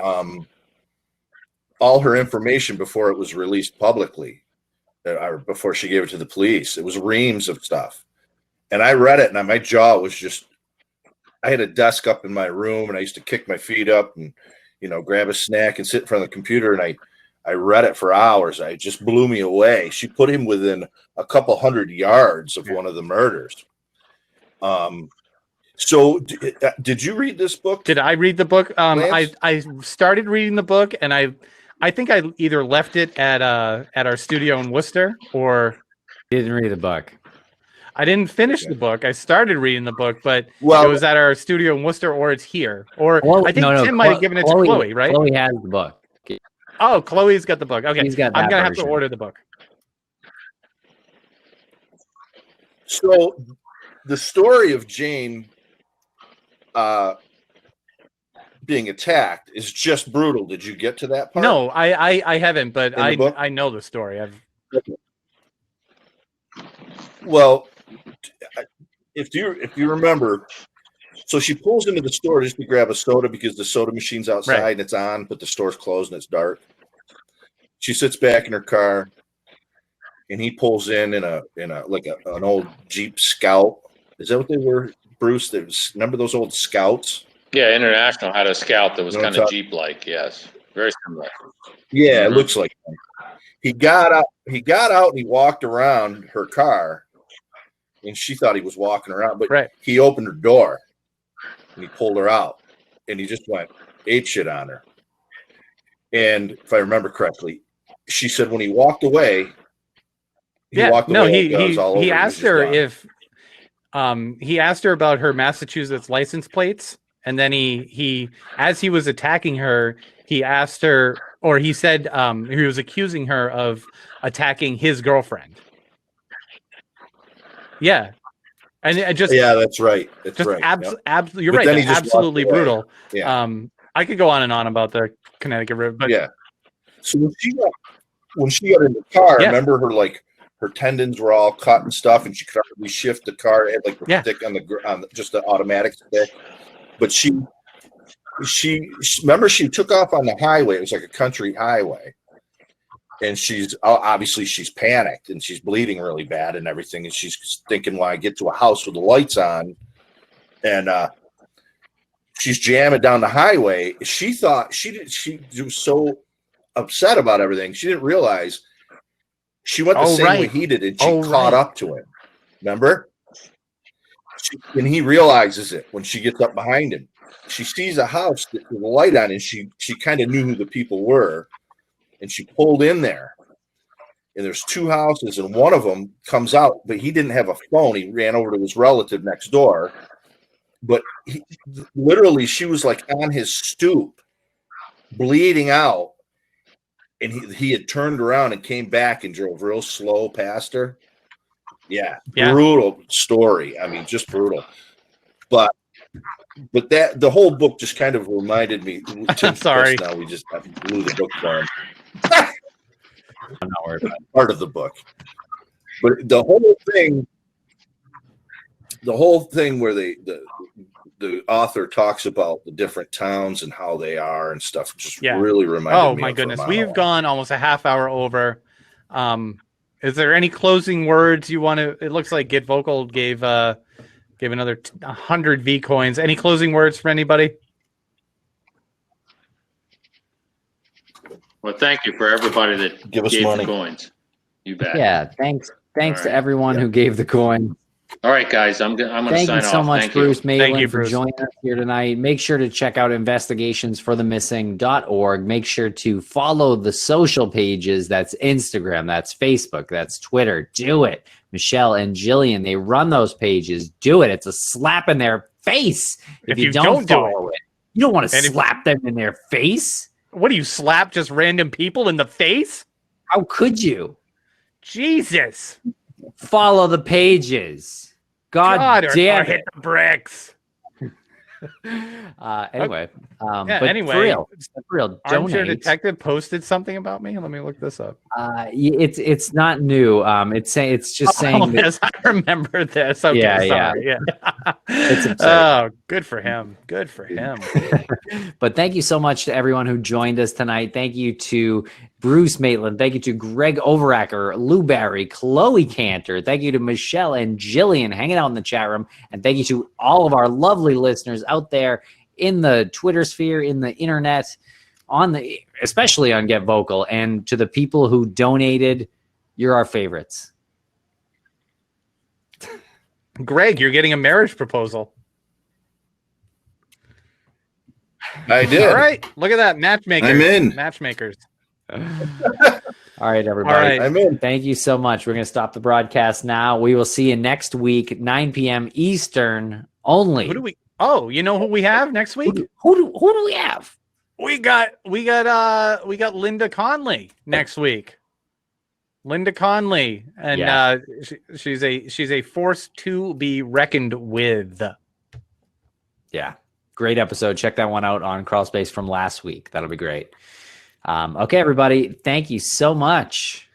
all her information before it was released publicly. before she gave it to the police. It was reams of stuff. And I read it, and my jaw was just, I had a desk up in my room, and I used to kick my feet up and, grab a snack and sit in front of the computer. And I read it for hours. It just blew me away. She put him within a couple hundred yards of one of the murders. So did you read this book? Did I read the book? I started reading the book, and I think I either left it at our studio in Worcester, or Didn't read the book. I didn't finish the book. I started reading the book, but it Well, was at our studio in Worcester, or it's here. Or Chloe- I think no, Tim might have given it to Chloe, right? Chloe has the book. Oh, Chloe's got the book. Okay, He's got I'm that gonna have version. to order the book. so the story of Jane being attacked is just brutal. Did you get to that part? No, I haven't, but In the book? I know the story. Well, if you remember, so she pulls into the store just to grab a soda because the soda machine's outside Right. and it's on, but the store's closed and it's dark. She sits back in her car, and he pulls in a like an old Jeep Scout. Is that what they were, Bruce? Remember those old Scouts? Yeah, International had a Scout that was You know what kind I'm of talking- Jeep-like. Yes, very similar. Yeah, it Mhm. looks like that. He got out and he walked around her car, and she thought he was walking around, but Right. he opened her door and he pulled her out, and he just went ape shit on her. And if I remember correctly, she said when he walked away, He asked her if he asked her about her Massachusetts license plates, and then he as he was attacking her, he asked her, or he said he was accusing her of attacking his girlfriend. Yeah. And it just that's right. That's just right. Yep. you're But right. then he That's just absolutely walked away. brutal. Yeah. I could go on and on about the Connecticut River, but Yeah. So when she got in the car, Yeah. remember her tendons were all cut and stuff, and she could hardly shift the car. It had like the Yeah. stick on just the automatic stick. But she remember she took off on the highway. It was like a country highway, and she's obviously panicked and she's bleeding really bad and everything, and she's thinking, "When I get to a house with the lights on," and she's jamming down the highway. She thought she was so upset about everything. She didn't realize she went the same way he did, and she caught up to him. Remember? And he realizes it when she gets up behind him. She sees a house with the light on, and she kind of knew who the people were, and she pulled in there. And there's two houses, and one of them comes out, but he didn't have a phone. He ran over to his relative next door. But literally, she was like on his stoop, bleeding out. And he had turned around and came back and drove real slow past her. Yeah. Brutal story. I mean, just brutal. But that the whole book just kind of reminded me. I'm sorry. Now we just blew the book for him. I'm not worried about it. Part of the book, but the whole thing where the author talks about the different towns and how they are and stuff just really reminded me. Oh my of goodness, Vermont. we've gone almost a half hour over. Is there any closing words you want to? It looks like Get Vocal gave another 100 V coins. Any closing words for anybody? Well, thank you for everybody that Give us gave money. the coins. You bet. Yeah, thanks All to right. everyone who gave the coin. All right, guys, I'm going to Thank sign you off. so much, Thank Bruce you. Maitland, you, for Bruce. joining us here tonight. Make sure to check out investigations4themissing.org. Make sure to follow the social pages. That's Instagram, that's Facebook, that's Twitter. Do it. Michelle and Jillian, they run those pages. Do it. It's a slap in their face if you don't follow it. You don't want to slap them in their face. What do you slap just random people in the face? How could you? Jesus. Follow the pages. God or damn hit it. the bricks. Anyway, but anyway, for real, Armchair donate. Detective posted something about me. Let me look this up. It's not new. It's just saying that, yes, I remember this. Okay, Yeah, sorry. Yeah. It's absurd. Oh, good for him. Good for him. But thank you so much to everyone who joined us tonight. Thank you to Bruce Maitland. Thank you to Greg Overacker, Lou Barry, Chloe Cantor. Thank you to Michelle and Jillian hanging out in the chat room. And thank you to all of our lovely listeners out there in the Twitter sphere, in the internet, especially on Get Vocal, and to the people who donated. You're our favorites. Greg, you're getting a marriage proposal. I did. All right. Look at that. Matchmakers. I'm in. Matchmakers. All right, everybody. All right. I'm in. Thank you so much. We're going to stop the broadcast now. We will see you next week, 9 p.m. Eastern only. Who do we? Oh, you know who we have next week? Who do we have? We got Linda Conley next week. Linda Conley, and Yeah. she's a force to be reckoned with. Yeah. Great episode. Check that one out on Crawl Space from last week. That'll be great. Okay, everybody. Thank you so much.